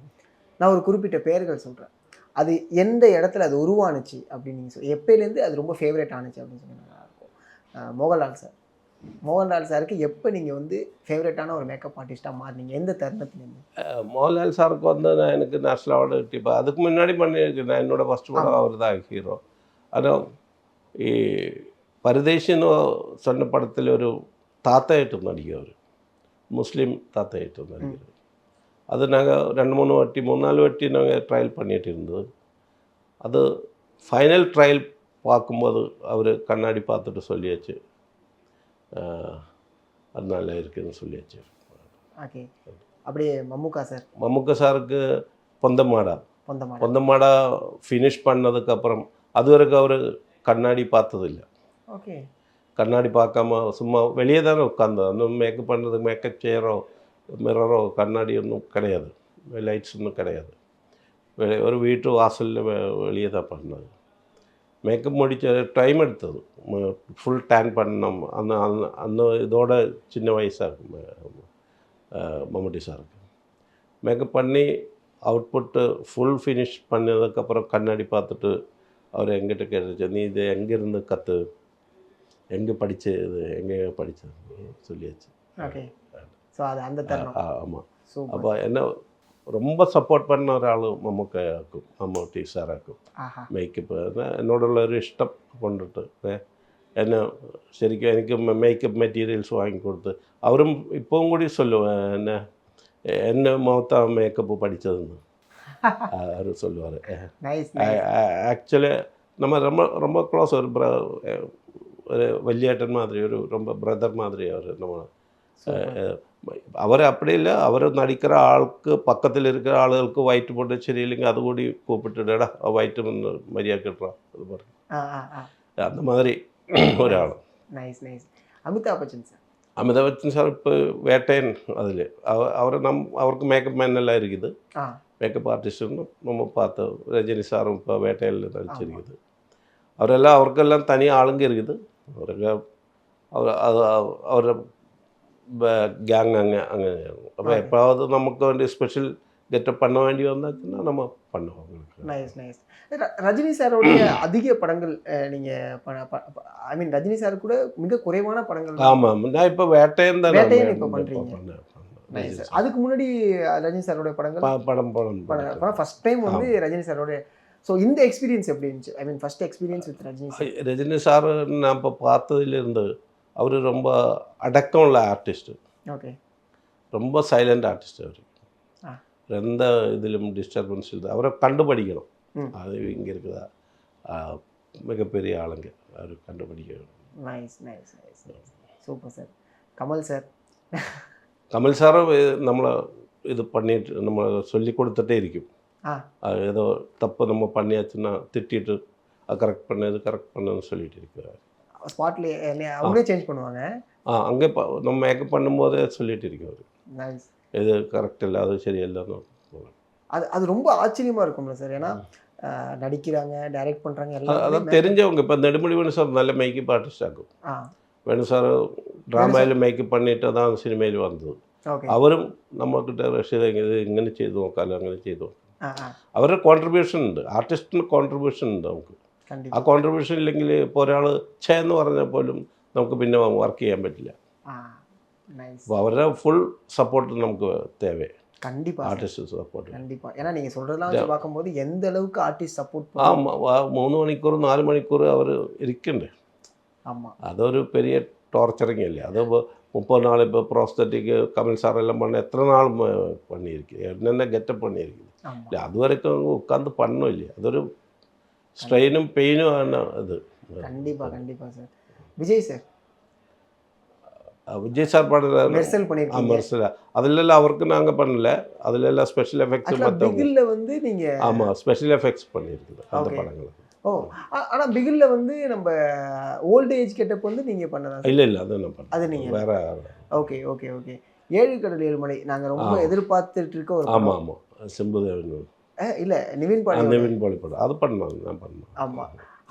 நான் ஒரு குறிப்பிட்ட பெயர்கள் சொல்கிறேன், அது எந்த இடத்துல அது உருவானுச்சு அப்படின்னு நீங்கள் சொல்லி எப்போலேருந்து அது ரொம்ப ஃபேவரட் ஆணுச்சு அப்படின்னு சொல்லி நல்லாயிருக்கும். மோகன்லால் சார், மோகன்லால் சாருக்கு எப்போ நீங்கள் வந்து ஃபேவரட்டான ஒரு மேக்கப் ஆர்டிஸ்ட்டாக மாறினீங்க, எந்த தருணத்துலேருந்து? மோகன்லால் சாருக்கு வந்து நான் எனக்கு நேஷ்னல் அவார்டு கிட்டிப்போ அதுக்கு முன்னாடி பண்ணியிருக்கேன். நான் என்னோடய ஃபஸ்ட்டு படம் அவர் தான் ஹீரோ. ஆனால் ഈ പരദേശിന്ന് சொன்ன പടത്തിൽ ഒരു താത്തയായിട്ട് നടിക്കുക, അവർ മുസ്ലിം താത്തയായിട്ട് നടിക്കുന്നത്. അത് ഞങ്ങൾ 2-3 വാട്ടി 3-4 வாட்டி நாங்கள் ட்ரையல் பண்ணிட்டு இருந்தது. அது ஃபைனல் ட்ரையல் பார்க்கும்போது அவர் கண்ணாடி பார்த்துட்டு சொல்லியாச்சு, அது நல்லா இருக்குதுன்னு சொல்லியாச்சு. ஓகே. அப்படியே மம்முக்கா சார், மம்முக்கா சாருக்கு பொந்தமாடா பொந்தமாடா பொந்தமாடா ஃபினிஷ் பண்ணதுக்கப்புறம் அது வரைக்கும் அவர் கண்ணாடி பார்த்ததில்லை. ஓகே. கண்ணாடி பார்க்காம சும்மா வெளியே தானே உட்காந்து, ஒன்றும் மேக்கப் பண்ணுறதுக்கு மேக்கப் செய்யறோ மிரரோ கண்ணாடி ஒன்றும் கிடையாது, லைட்ஸ் ஒன்றும் கிடையாது. ஒரு வீட்டு வாசலில் வெளியே தான் பண்ணது. மேக்கப் முடித்த டைம் எடுத்தது, ஃபுல் டேன் பண்ணோம். அந்த இதோட சின்ன வயசாக இருக்கும் மம்முட்டி சாருக்கு. மேக்கப் பண்ணி அவுட்புட்டு ஃபுல் ஃபினிஷ் பண்ணதுக்கப்புறம் கண்ணாடி பார்த்துட்டு அவர் எங்கிட்ட கேட்டுச்சு, நீ இது எங்கேருந்து கற்று, எங்கே படித்தது, எங்கே படித்தது சொல்லியாச்சு. ஓகே. ஸோ அது அந்த தருணம். ஆமாம். அப்போ என்ன ரொம்ப സപ്പോർട്ട് பண்ண ഒരാൾ മമ്മൂക്കയാക്കും, മമ്മൂട്ടി സാറാക്കും. മേക്കപ്പ് എന്നോടുള്ള ഒരു ഇഷ്ടം കൊണ്ടിട്ട് എന്നെ ശരിക്കും എനിക്ക് മേക്കപ്പ് മെറ്റീരിയൽസ് വാങ്ങിക്കൊടുത്ത് അവരും ഇപ്പം കൂടി சொல்லுவேன் എന്നെ മുഖത്താ മേക്കപ്പ് പഠിച്ചതെന്ന് അവർ சொல்லுவார். ஆக்சுவலி நம்ம ரொம்ப ரொம்ப க்ளோஸ், ஒரு வல்லியாட்டன் மாதிரி, ஒரு ரொம்ப பிரதர் மாதிரி அவர். நம்ம அவர் அப்படி இல்லை, அவர் நடிக்கிற ஆளுக்கு பக்கத்தில் இருக்கிற ஆளுகளுக்கு வயிற்று போட்டு சரியில்லைங்க அது கூடி கூப்பிட்டுடா வயிற்று மரியாதை கட்டுறான், அது பாருங்க அந்த மாதிரி ஒரு ஆள். Nice nice. Amitabh Bachchan sir, Amitabh Bachchan sir இப்போ வேட்டையன் அதில் அவருக்கு மேக்கப் மேன் எல்லாம் இருக்குது, மேக்கப் ஆர்டிஸ்ட்னு நம்ம பார்த்தோம். ரஜினி சாரும் இப்போ வேட்டையில் நடிச்சிருக்குது. அவரெல்லாம் அவருக்கெல்லாம் தனியாக ஆளுங்க இருக்குது. அவருக்கு அவர் கேங் அங்கே அப்போ எப்பாவது நமக்கு வேண்டிய ஸ்பெஷல் கெட்டப் பண்ண வேண்டி வந்தாச்சுன்னா நம்ம பண்ணுவோம். Nice nice. ரஜினி சாரோடைய அதிக படங்கள் நீங்கள் ஐ மீன் ரஜினி சார் கூட மிக குறைவான படங்கள். ஆமாம், நான் இப்போ வேட்டையன் தான் இப்போ பண்ணுறீங்க. அதுக்கு முன்னாடி ரஜினி சாரோடைய படங்கள் படம் ஃபர்ஸ்ட் டைம் வந்து ரஜினி சாரோடைய. ஸோ இந்த எக்ஸ்பீரியன்ஸ் எப்படி இருந்துச்சு? I mean first experience with Rajini sir. Rajini sir நான் இப்போ பார்த்ததுலேருந்து அவர் ரொம்ப அடக்கம் உள்ள ஆர்டிஸ்ட்டு. ஓகே. ரொம்ப சைலண்ட் ஆர்டிஸ்ட். அவர் எந்த இதிலும் டிஸ்டர்பன்ஸ் இல்லை. அவரை கண்டுபிடிக்கணும், அது இங்கே இருக்குதா மிகப்பெரிய ஆளுங்க, அவர் கண்டுபிடிக்கணும். Nice nice nice. Super sir. Kamal sir, Kamal சாரும் நம்மளை இது பண்ணிட்டு நம்ம சொல்லி கொடுத்துட்டே இருக்கும். ஏதோ தப்பு நம்ம பண்ணியாச்சுன்னா திட்டிட்டு அது கரெக்ட் பண்ணுன்னு சொல்லிட்டு இருக்கிறார். ஸ்பாட்லேயே அவங்களே சேஞ்ச் பண்ணுவாங்க. அங்கே நம்ம மேக்கப் பண்ணும்போதே சொல்லிட்டு இருக்கவர், நைஸ், இது கரெக்ட் இல்லை, அது சரியில்லைன்னு. அது ரொம்ப ஆச்சரியமாக இருக்கும்ல சார், ஏன்னா நடிக்கிறாங்க, டைரக்ட் பண்ணுறாங்க, எல்லாம் அதான் தெரிஞ்சவங்க. இப்போ நெடுமுடி வேணு சார் நல்ல மேக்கப் ஆர்டிஸ்ட் ஆகும். வேணு சார் ட்ராமாவில் மேக்கப் பண்ணிட்டு தான் സിനിമയിൽ വന്നത്. അവരും നമ്മൾക്കിட்ட റഷ്യത ഇങ്ങനെ ചെയ്തു നോക്കാമല്ലോ, അങ്ങനെ ചെയ്തു നോക്കാം. അവരുടെ കോൺട്രിബ്യൂഷൻ ഉണ്ട്, ആർട്ടിസ്റ്റിന് കോൺട്രിബ്യൂഷൻ ഉണ്ട് നമുക്ക്. ആ കോൺട്രിബ്യൂഷൻ ഇല്ലെങ്കിൽ ഇപ്പോൾ ഒരാൾ എന്ന് പറഞ്ഞാൽ പോലും നമുക്ക് പിന്നെ വർക്ക് ചെയ്യാൻ പറ്റില്ല. അപ്പോൾ അവരുടെ ഫുൾ സപ്പോർട്ട് നമുക്ക് തേവേ. கண்டிப்பா ஆர்டிஸ்ட் சப்போர்ட். கண்டிப்பா. ஏன்னா நீங்க சொல்றதெல்லாம் வச்சு பார்க்கும்போது எந்த அளவுக்கு ஆர்டிஸ்ட் சப்போர்ட் ஆமாம், 3 മണിക്കൂർ 4 മണിക്കൂർ അവർ ഇരിക്കണ്ടേ. ஆமா അതൊരു പെരിയ ടോർച്ചറിങ് അല്ലേ. അത് 30 നാൾ ഇപ്പോൾ പ്രോസ്തറ്റിക് കമൽ സാറെല്ലാം பண்ண எத்தனை நாள் பண்ணியிருக்கு, என்னென்ன கெட்டப் பண்ணியிருக்கு. ஆமா இல்லை அது வரைக்கும் உட்காந்து பண்ணோம் இல்லையா, அതൊരു സ്ട്രെയിനും പെയിനും ആണ് അത്. கண்டிப்பா கண்டிப்பா sir. Vijay sir Vijay sir பண்ணுற மெர்சல் பண்ணியிருக்கீங்க. மெர்சல் அதிலெல்லாம் அவருக்கு நாங்கள் பண்ணல, அதிலெல்லாம் ஸ்பெஷல் எஃபெக்ட்ஸ் ஆக்சுவலா மற்றவங்க. பிகில்ல வந்து நீங்க ஆமாம், ஸ்பெஷல் எஃபெக்ட்ஸ் பண்ணியிருக்குது அந்த ஓகே. படங்களுக்கு. ஓ ஆனா பிகில்ல வந்து நம்ம ஓல்ட் ஏஜ் கெட்டப் வந்து நீங்க பண்ணதா சார்? இல்லை இல்லை, அது நான் அது பண்ணேன் நீங்க வேற. Okay okay okay. ஏழு கடல் ஏழு மலை நாங்க ரொம்ப எதிர்பார்த்துட்டு இருக்க ஒரு ஆமாம் படம். ஆமாம், சிம்புதேவன் இல்ல நிவின் பாடி. நிவின் பாலி படம் அது பண்ணாங்க, நான் பண்ணேன். ஆமா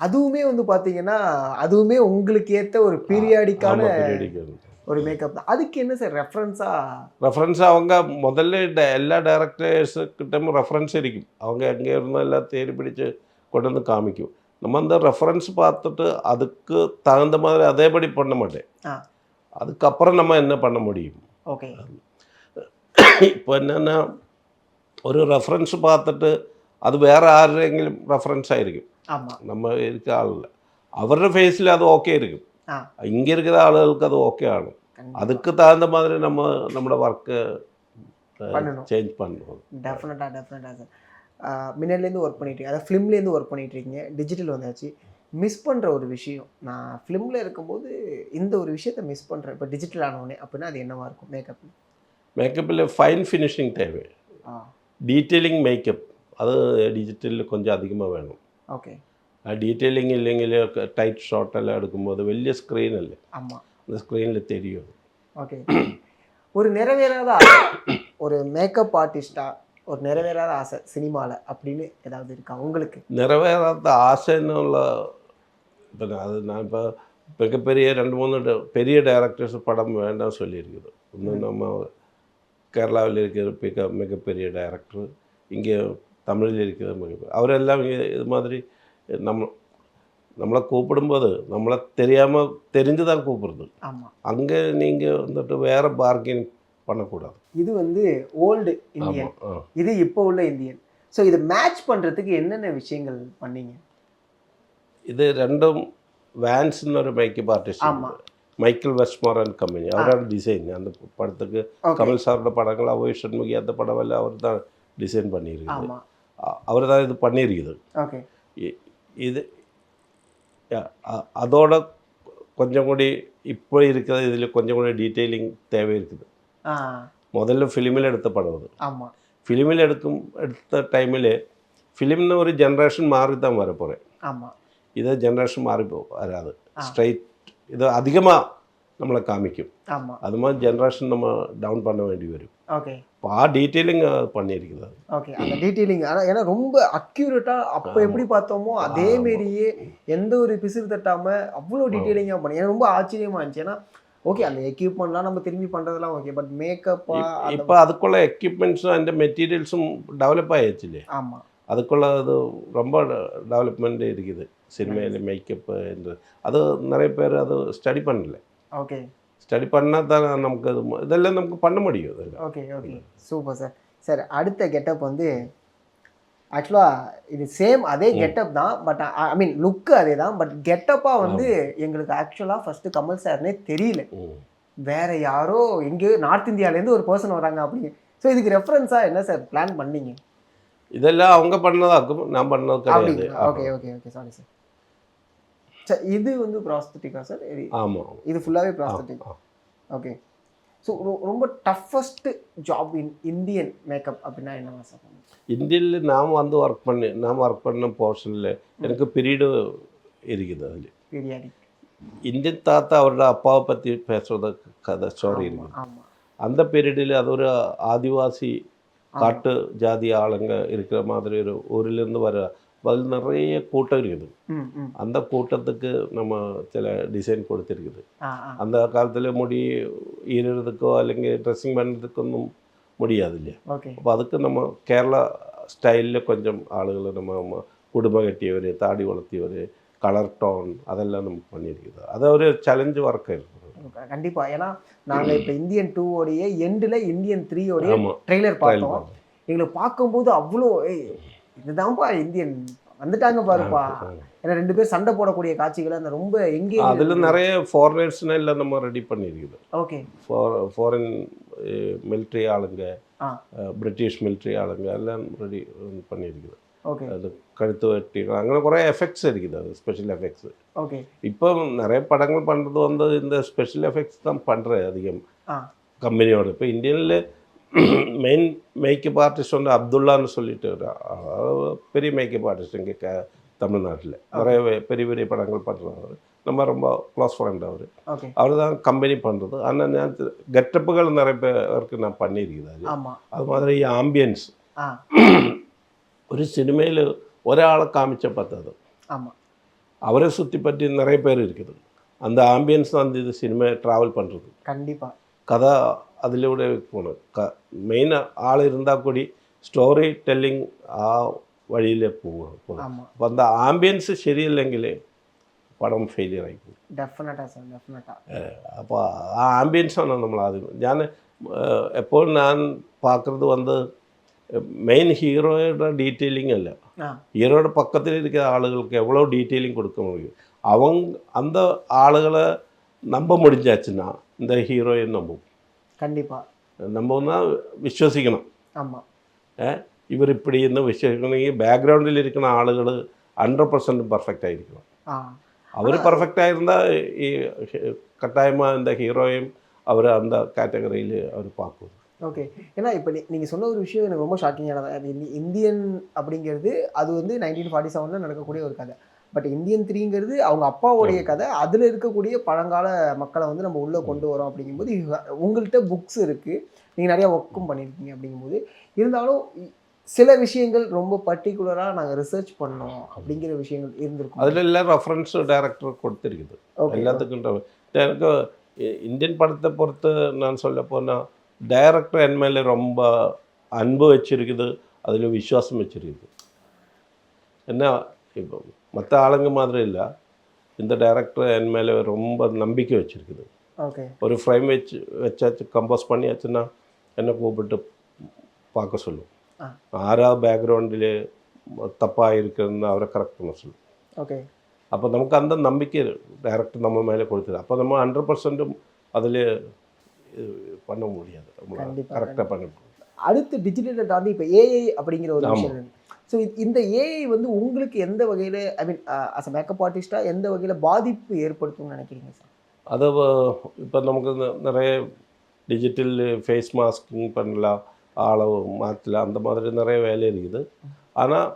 அதுவுமே வந்து பாத்தீங்கன்னா அதுவுமே உங்களுக்கு ஏத்த ஒரு பீரியாடிக்கான ஒரு மேக்கப் தான். அதுக்கு என்ன சார் ரெஃபரன்ஸா? ரெஃபரன்ஸ் அவங்க முதல்ல எல்லா ഡയറക്ടേഴ്സ്കിട്ടും റെഫറൻസ് ഇരിക്കും. அவங்க எங்கே இருந்தோ எல்லாம் தேடி பிடிச்சு கொண்டு வந்து காமிக்கும். நம்ம அந்த ரெஃபரன்ஸ் பார்த்துட்டு அதுக்கு தகுந்த மாதிரி அதேபடி பண்ண மாட்டேன். அதுக்கப்புறம் நம்ம என்ன பண்ண முடியும். ஓகே. இப்போ என்னென்னா ஒரு ரெஃபரன்ஸ் பார்த்துட்டு அது வேறு ആരുടെയെങ്കിലും റെഫറൻസ് ആയിരിക്കും. ஆமா நம்ம இருக்க ஆளில் அவരുടെ ഫേസിൽ അത് ഓക്കെ இருக்கும். இங்கே இருக்கிற ஆளுகளுக்கு அது ஓகே ஆகும். அதுக்கு தகுந்த மாதிரி நம்ம நம்மளோட ஒர்க்கு சேஞ்ச் பண்ணுவோம். டெஃபினட்டாக டெஃபினட்டாக சார். முன்னாடிலேருந்து ஒர்க் பண்ணிட்டு அதாவது ஃபிலிம்லேருந்து ஒர்க் பண்ணிட்டு இருக்கீங்க, டிஜிட்டல் வந்தாச்சு. மிஸ் பண்ணுற ஒரு விஷயம், நான் ஃபிலிமில் இருக்கும்போது இந்த ஒரு விஷயத்தை மிஸ் பண்ணுறேன் இப்போ டிஜிட்டல் ஆனோடனே அப்படின்னா அது என்னவா இருக்கும்? மேக்கப்பில் ஃபைன் ஃபினிஷிங் தேவை, டீட்டெயிலிங் மேக்கப் அது டிஜிட்டலில் கொஞ்சம் அதிகமாக வேணும். ஓகே. டீட்டெயிலிங் இல்லைങ്കിൽ டைட் ஷாட் எல்லாம் எடுக்கும்போது வெளிய ஸ்க்ரீன் இல்லை, ஆமாம் அந்த ஸ்க்ரீனில் தெரியும். ஓகே. ஒரு நிறைவேறாத ஒரு மேக்கப் ஆர்டிஸ்டா ஒரு நிறைவேறாத ஆசை சினிமாவில் அப்படின்னு ஏதாவது இருக்கா உங்களுக்கு? நிறைவேறாத ஆசைன்னு உள்ள இப்போ அது நான் இப்போ மிகப்பெரிய 2-3 பெரிய டைரக்டர்ஸ் படம் வேண்டாம் சொல்லியிருக்குது. இன்னும் நம்ம கேரளாவில் இருக்கிற மிகப்பெரிய டைரக்டர், இங்கே தமிழில் இருக்கிற மிகப்பெரிய அவரெல்லாம் இது மாதிரி நம்மளை கூப்பிடும்போது நம்மளை தெரிஞ்சு தான் கூப்பிடுறது. ஆமாம். அங்கே நீங்கள் வந்துட்டு வேறு பார்கெயின் பண்ணக்கூடாது. இது வந்து ஓல்டு இந்தியன், இது இப்போ உள்ள இந்தியன். ஸோ இதை மேட்ச் பண்ணுறதுக்கு என்னென்ன விஷயங்கள் பண்ணீங்க? ഇത് രണ്ടും വാൻസ് എന്നൊരു makeup artist, Michael Westmore and company, അവരാണ് ഡിസൈൻ. அந்த படத்துக்கு கமல் சாரோட படங்கள் அவை ஷண்முகி அந்த படமெல்லாம் அவர் தான் டிசைன் பண்ணியிருக்குது, அவர் தான் இது பண்ணியிருக்குது. ஓகே. இது அதோட கொஞ்சம் கூடி இப்போ இருக்கிற இதில் கொஞ்சம் கூட டீட்டெயிலிங் தேவை இருக்குது. முதல்ல ஃபிலிமில் எடுத்த படம் அது. ஆமாம். ஃபிலிமில் எடுத்த டைமில் ஃபிலிம்னு ஒரு ஜென்ரேஷன் மாறி தான் வர போகிறேன். ஆமாம். இதே ஜென்ரேஷன் மாறி வராது, ஸ்ட்ரைட் இது அதிகமாக நம்மளை காமிக்கும். ஆமாம். அது மாதிரி ஜென்ரேஷன் நம்ம டவுன் பண்ண வேண்டி வரும். ஓகே. இப்போ டீட்டெயிலிங் பண்ணியிருக்குது. ஓகே. அந்த டீட்டெயிலிங் ஆனால் ஏன்னா ரொம்ப அக்யூரேட்டாக அப்போ எப்படி பார்த்தோமோ அதே மாரியே எந்த ஒரு பிசிறு தட்டாமல் அவ்வளோ டீட்டெயிலிங்காக பண்ணி எனக்கு ரொம்ப ஆச்சரியமாக இருந்துச்சு. ஏன்னா ஓகே அந்த எக்யூப்மெண்ட்லாம் நம்ம திரும்பி பண்ணுறதுலாம் ஓகே, பட் மேக்கப்பாக இப்போ அதுக்குள்ள எக்யூப்மெண்ட்ஸும் அந்த மெட்டீரியல்ஸும் டெவலப் ஆகிடுச்சு. ஆமாம். அதுக்குள்ள அது ரொம்ப டெவலப்மெண்ட் இருக்குது சினிமையில் மேக்கப்பு என்று. அது நிறைய பேர் அது ஸ்டடி பண்ணல. ஓகே. ஸ்டடி பண்ணால் தான் நமக்கு இதெல்லாம் நமக்கு பண்ண முடியும். Okay okay super sir. Sir அடுத்த கெட்டப் வந்து ஆக்சுவலாக இது சேம் அதே கெட்டப் தான், பட் ஐ மீன் லுக்கு அதே தான், பட் கெட்டப்பாக வந்து எங்களுக்கு ஆக்சுவலாக ஃபஸ்ட்டு கமல் சார்னே தெரியல, வேற யாரோ எங்கேயோ நார்த் இந்தியாவிலேருந்து ஒரு பர்சன் வராங்க அப்படிங்க. ஸோ இதுக்கு ரெஃபரன்ஸாக என்ன சார் பிளான் பண்ணீங்க? இதெல்லாம் அவங்க பண்ணதாக்கும், நான் பண்ணது கிடையாது. Okay okay okay sorry sir. Sir இது வந்து ப்ராஸ்தட்டிக்கா சார்? ஆமாம், இது ஃபுல்லாகவே ப்ராஸ்தட்டிக். ஓகே. ஸோ ரொம்ப toughest job in Indian makeup அப்படின்னா என்னவா சார்? இந்தியில் நான் ஒர்க் பண்ண போர்ஷனில் எனக்கு பீரியடு இருக்குது. அதில் பீரியாடிக் இந்தியன் தாத்தா அவரோட அப்பாவை பற்றி பேசுகிறத கதை ஸ்டோரி இருக்குது. ஆமாம். அந்த பீரியடில் அது ஒரு ஆதிவாசி காட்டு ஜாதி ஆளுங்க இருக்கிற மாதிரி ஒரு ஊரிலிருந்து வர அதில் நிறைய கூட்டம் இருக்குது. அந்த கூட்டத்துக்கு நம்ம சில டிசைன் கொடுத்துருக்குது. அந்த காலத்தில் முடி ஈரறதுக்கோ അല്ലെങ്കിൽ ட்ரெஸ்ஸிங் பண்ணுறதுക്കൊന്നും முடியாது இல்லையா. അപ്പോൾ அதுக்கு நம்ம கேரளா ஸ்டைலில் கொஞ்சம் ஆளுகளை நம்ம குடும்பம் கட்டியவர், தாடி வளர்த்தியவர், കളർ ടോൺ അതെല്ലാം നമുക്ക് പണിയിരിക്കുന്നത്. അത് ഒരു ചലഞ്ച് വർക്കായിരുന്നു. கண்டிப்பா. ஏன்னா நாங்க இப்ப இந்தியன் 2 உடைய எண்டுல இந்தியன் 3 உடைய ஆமாம். ட்ரெய்லர் ட்ரையல் பார்த்தோம். பார்த்தோம். எங்களுக்கு பார்க்கும்போது அவ்ளோ இதுதான்ப்பா இந்தியன் வந்துட்டாங்க பாருப்பா. ஏன்னா 2 பேர் சண்டை போடக்கூடிய காட்சிகள் அந்த ரொம்ப அதில் எங்கேஜ். நிறைய ஃபாரினர்ஸ்னால் எல்லாம் நம்ம ரெடி பண்ணியிருக்குது. ஓகே. ஃபாரின் மிலிட்ரி ஆளுங்க, ஆ. பிரிட்டிஷ் மிலிட்ரி ஆளுங்க எல்லாம் ரெடி பண்ணியிருக்குது. ஓகே. அது கழுத்து வெட்டி അങ്ങനെ കുറേ எஃபெக்ட்ஸ் இருக்குது. அது ஸ்பெஷல் எஃபெக்ட்ஸ். ஓகே. இப்போ நிறைய படங்கள் பண்ணுறது வந்து இந்த ஸ்பெஷல் எஃபெக்ட்ஸ் தான் பண்ணுறது அதிகம் ஆ. கம்பெனியோட. இப்போ இந்தியனில் மெயின் மேக்கப் ஆர்டிஸ்ட் வந்து அப்துல்லான்னு சொல்லிட்டு பெரிய மேக்கப் ஆர்டிஸ்ட் இங்கே தமிழ்நாட்டில் நிறைய பெரிய பெரிய படங்கள் பண்ணுறவர். நம்ம ரொம்ப க்ளோஸ் ஃப்ரெண்ட் அவர். ஓகே. அவர் தான் கம்பெனி பண்ணுறது. ஆனால் நான் கெட்டப்புகள் நிறைய பேருக்கு நான் பண்ணியிருக்குது. ஆமா. அது மாதிரி ஆம்பியன்ஸ் ஆ. ഒരു സിനിമയിൽ ഒരാളെ കാമിച്ച പറ്റാതെ ஆமா. அவரை சுற்றி பற்றி நிறைய பேர் இருக்குது. அந்த ஆம்பியன்ஸ் தான் இது சினிமா ட்ராவல் பண்ணுறது. கண்டிப்பா. கதை அதிலൂടെ போகணும். மெயின் ஆள் இருந்தால் கூடி ஸ்டோറി ടെല്ലിങ് ആ വഴിയിലേ പോകും. ஆமா. അപ്പോൾ அந்த ஆம்பியன்ஸ் ശരിയല്ലെങ്കിൽ പടം ഫെയിലിയർ ആയി പോകും. டெஃபினட்டா சார், டெஃபினட்டா. അപ്പോൾ ആ ആംബിയൻസാണ് നമ്മൾ ആദ്യം ഞാൻ എപ്പോഴും ഞാൻ பார்க்குறது வந்து மெயின் ஹீரோயோட டீட்டெயிலிங் அல்ல, ஹீரோட பக்கத்தில் இருக்கிற ஆளுகளுக்கு எவ்வளோ டீட்டெயிலிங் கொடுக்க முடியும். அந்த ஆளுகளை நம்ப முடிஞ்சாச்சுன்னா இந்த ஹீரோயை நம்பும். கண்டிப்பாக நம்புன்னா விஸ்வசிக்கணும். ஆமாம். இவர் இப்படி இன்னும் விஸ்வசிக்கணும். பேக்ரவுண்டில் இருக்கிற ஆளுகள் 100% பர்ஃபெக்டாக இருக்கணும். அவர் பர்ஃபெக்டாக இருந்தால் கட்டாயமாக இந்த ஹீரோயும் அவர் அந்த கேட்டகரியில் அவர் பார்க்குவார். ஓகே. ஏன்னா இப்போ நீங்கள் சொன்ன ஒரு விஷயம் எனக்கு ரொம்ப ஷாக்கிங்கானது. அது இந்தியன் அப்படிங்கிறது அது வந்து 1947 நடக்கக்கூடிய ஒரு கதை. பட் இந்தியன் 3ங்கிறது அவங்க அப்பாவுடைய கதை. அதில் இருக்கக்கூடிய பழங்கால மக்களை வந்து நம்ம உள்ளே கொண்டு வரோம். அப்படிங்கும்போது உங்கள்கிட்ட புக்ஸ் இருக்குது, நீங்கள் நிறையா ஒர்க்கும் பண்ணியிருக்கீங்க. அப்படிங்கும்போது இருந்தாலும் சில விஷயங்கள் ரொம்ப பர்டிகுலராக நாங்கள் ரிசர்ச் பண்ணோம் அப்படிங்கிற விஷயங்கள் இருந்திருக்கும். அதில் எல்லாம் ரெஃபரன்ஸ் டைரக்டர் கொடுத்துருக்குது எல்லாத்துக்கும். எனக்கு இந்தியன் படத்தை பொறுத்து நான் சொல்ல போனால் டைரக்டர் என் மேலே ரொம்ப அன்பு வச்சுருக்குது, அதில் விசுவாசம் வச்சுருக்குது. என்ன இப்போ மற்ற ஆளுங்க மாதிரி இல்லை, இந்த டைரக்டர் என் மேலே ரொம்ப நம்பிக்கை வச்சுருக்குது. ஓகே. ஒரு ஃப்ரேம் வச்சாச்சு, கம்போஸ் பண்ணியாச்சுன்னா என்னை கூப்பிட்டு பார்க்க சொல்லும். ஆறா பேக்ரவுண்டில் தப்பாக இருக்குதுன்னு அவரை கரெக்ட் பண்ண சொல்லும். ஓகே. அப்போ நமக்கு அந்த நம்பிக்கை டைரக்டர் நம்ம மேலே கொடுத்தது. அப்போ நம்ம 100% அதில் பண்ண முடியாது, கரெக்டாக பண்ண முடியும். அடுத்து டிஜிட்டலை தாண்டி இப்போ ஏஐ அப்படிங்கிற ஒரு விஷயம். ஸோ இந்த ஏஐ வந்து உங்களுக்கு எந்த வகையில், ஐ மீன் அஸ் அ மேக்கப் ஆர்டிஸ்டாக எந்த வகையில் பாதிப்பு ஏற்படுத்தும்னு நினைக்கிறீங்க சார்? அது இப்போ நமக்கு நிறைய டிஜிட்டல் ஃபேஸ் மாஸ்கிங் பண்ணலாம், ஆளை மாற்றலாம், அந்த மாதிரி நிறைய வேலை இருக்குது. ஆனால்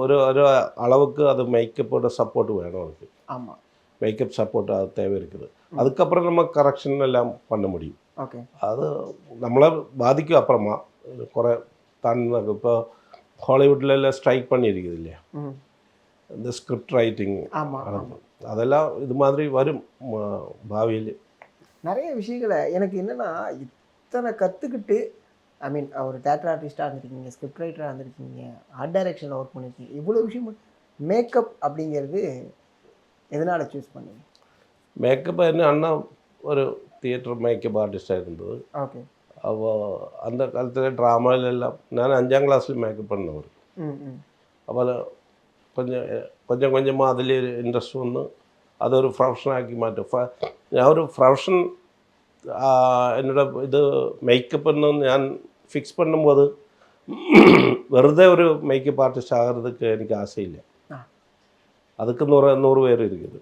ஒரு ஒரு அளவுக்கு அது மேக்கப்போட சப்போர்ட் வேணும். அதுக்கு ஆமாம், மேக்கப் சப்போர்ட் அது தேவை இருக்குது. அதுக்கப்புறம் நம்ம கரெக்ஷன் எல்லாம் பண்ண முடியும். ஓகே. அது நம்மளை பாதிக்கும். அப்புறமா குறை தான் இப்போ ஹாலிவுட்ல ஸ்ட்ரைக் பண்ணியிருக்குது இல்லையா, இந்த ஸ்கிரிப்ட் ரைட்டிங், அதெல்லாம் இது மாதிரி வரும் பாவியில். நிறைய விஷயங்களை எனக்கு என்னென்னா இத்தனை கற்றுக்கிட்டு, ஐ மீன் ஒரு தேட்டர் ஆர்டிஸ்ட்டாக இருந்திருக்கீங்க, ஸ்கிரிப்ட் ரைட்டராக இருந்திருக்கீங்க, ஆர்ட் டைரக்ஷனில் ஒர்க் பண்ணியிருக்கீங்க, இவ்வளோ விஷயம். மேக்கப் அப்படிங்கிறது எதனால் சூஸ் பண்ணீங்க? மேக்கப் என்ன அண்ணா ஒரு தியேட்டர் மேக்கப் ஆர்டிஸ்டாக இருந்தது. ஓகே. അപ്പോൾ அந்த காலத்தில் ட்ராமாவிலெல்லாம் நான் 5ஆம் கிளாஸில் மேக்கப் பண்ணவர். അപ്പോൾ கொஞ்சம் கொஞ்சமாக അതിൽ ഇൻട്രസ്റ്റ് വന്ന് അതൊരു പ്രൊഫഷനാക്കി മാറ്റും. ഞാൻ ഒരു പ്രൊഫഷൻ എന്നോട് ഇത് മേക്കപ്പ് എന്ന് ഞാൻ ഫിക്സ് பண்ணும்போது വെറുതെ ഒരു മേക്കപ്പ് ആർട്ടിസ്റ്റ് ആகிறதுக்கு എനിക്ക് ആശയില്ല. அதுக்கு 100 பேர் இருக்குது.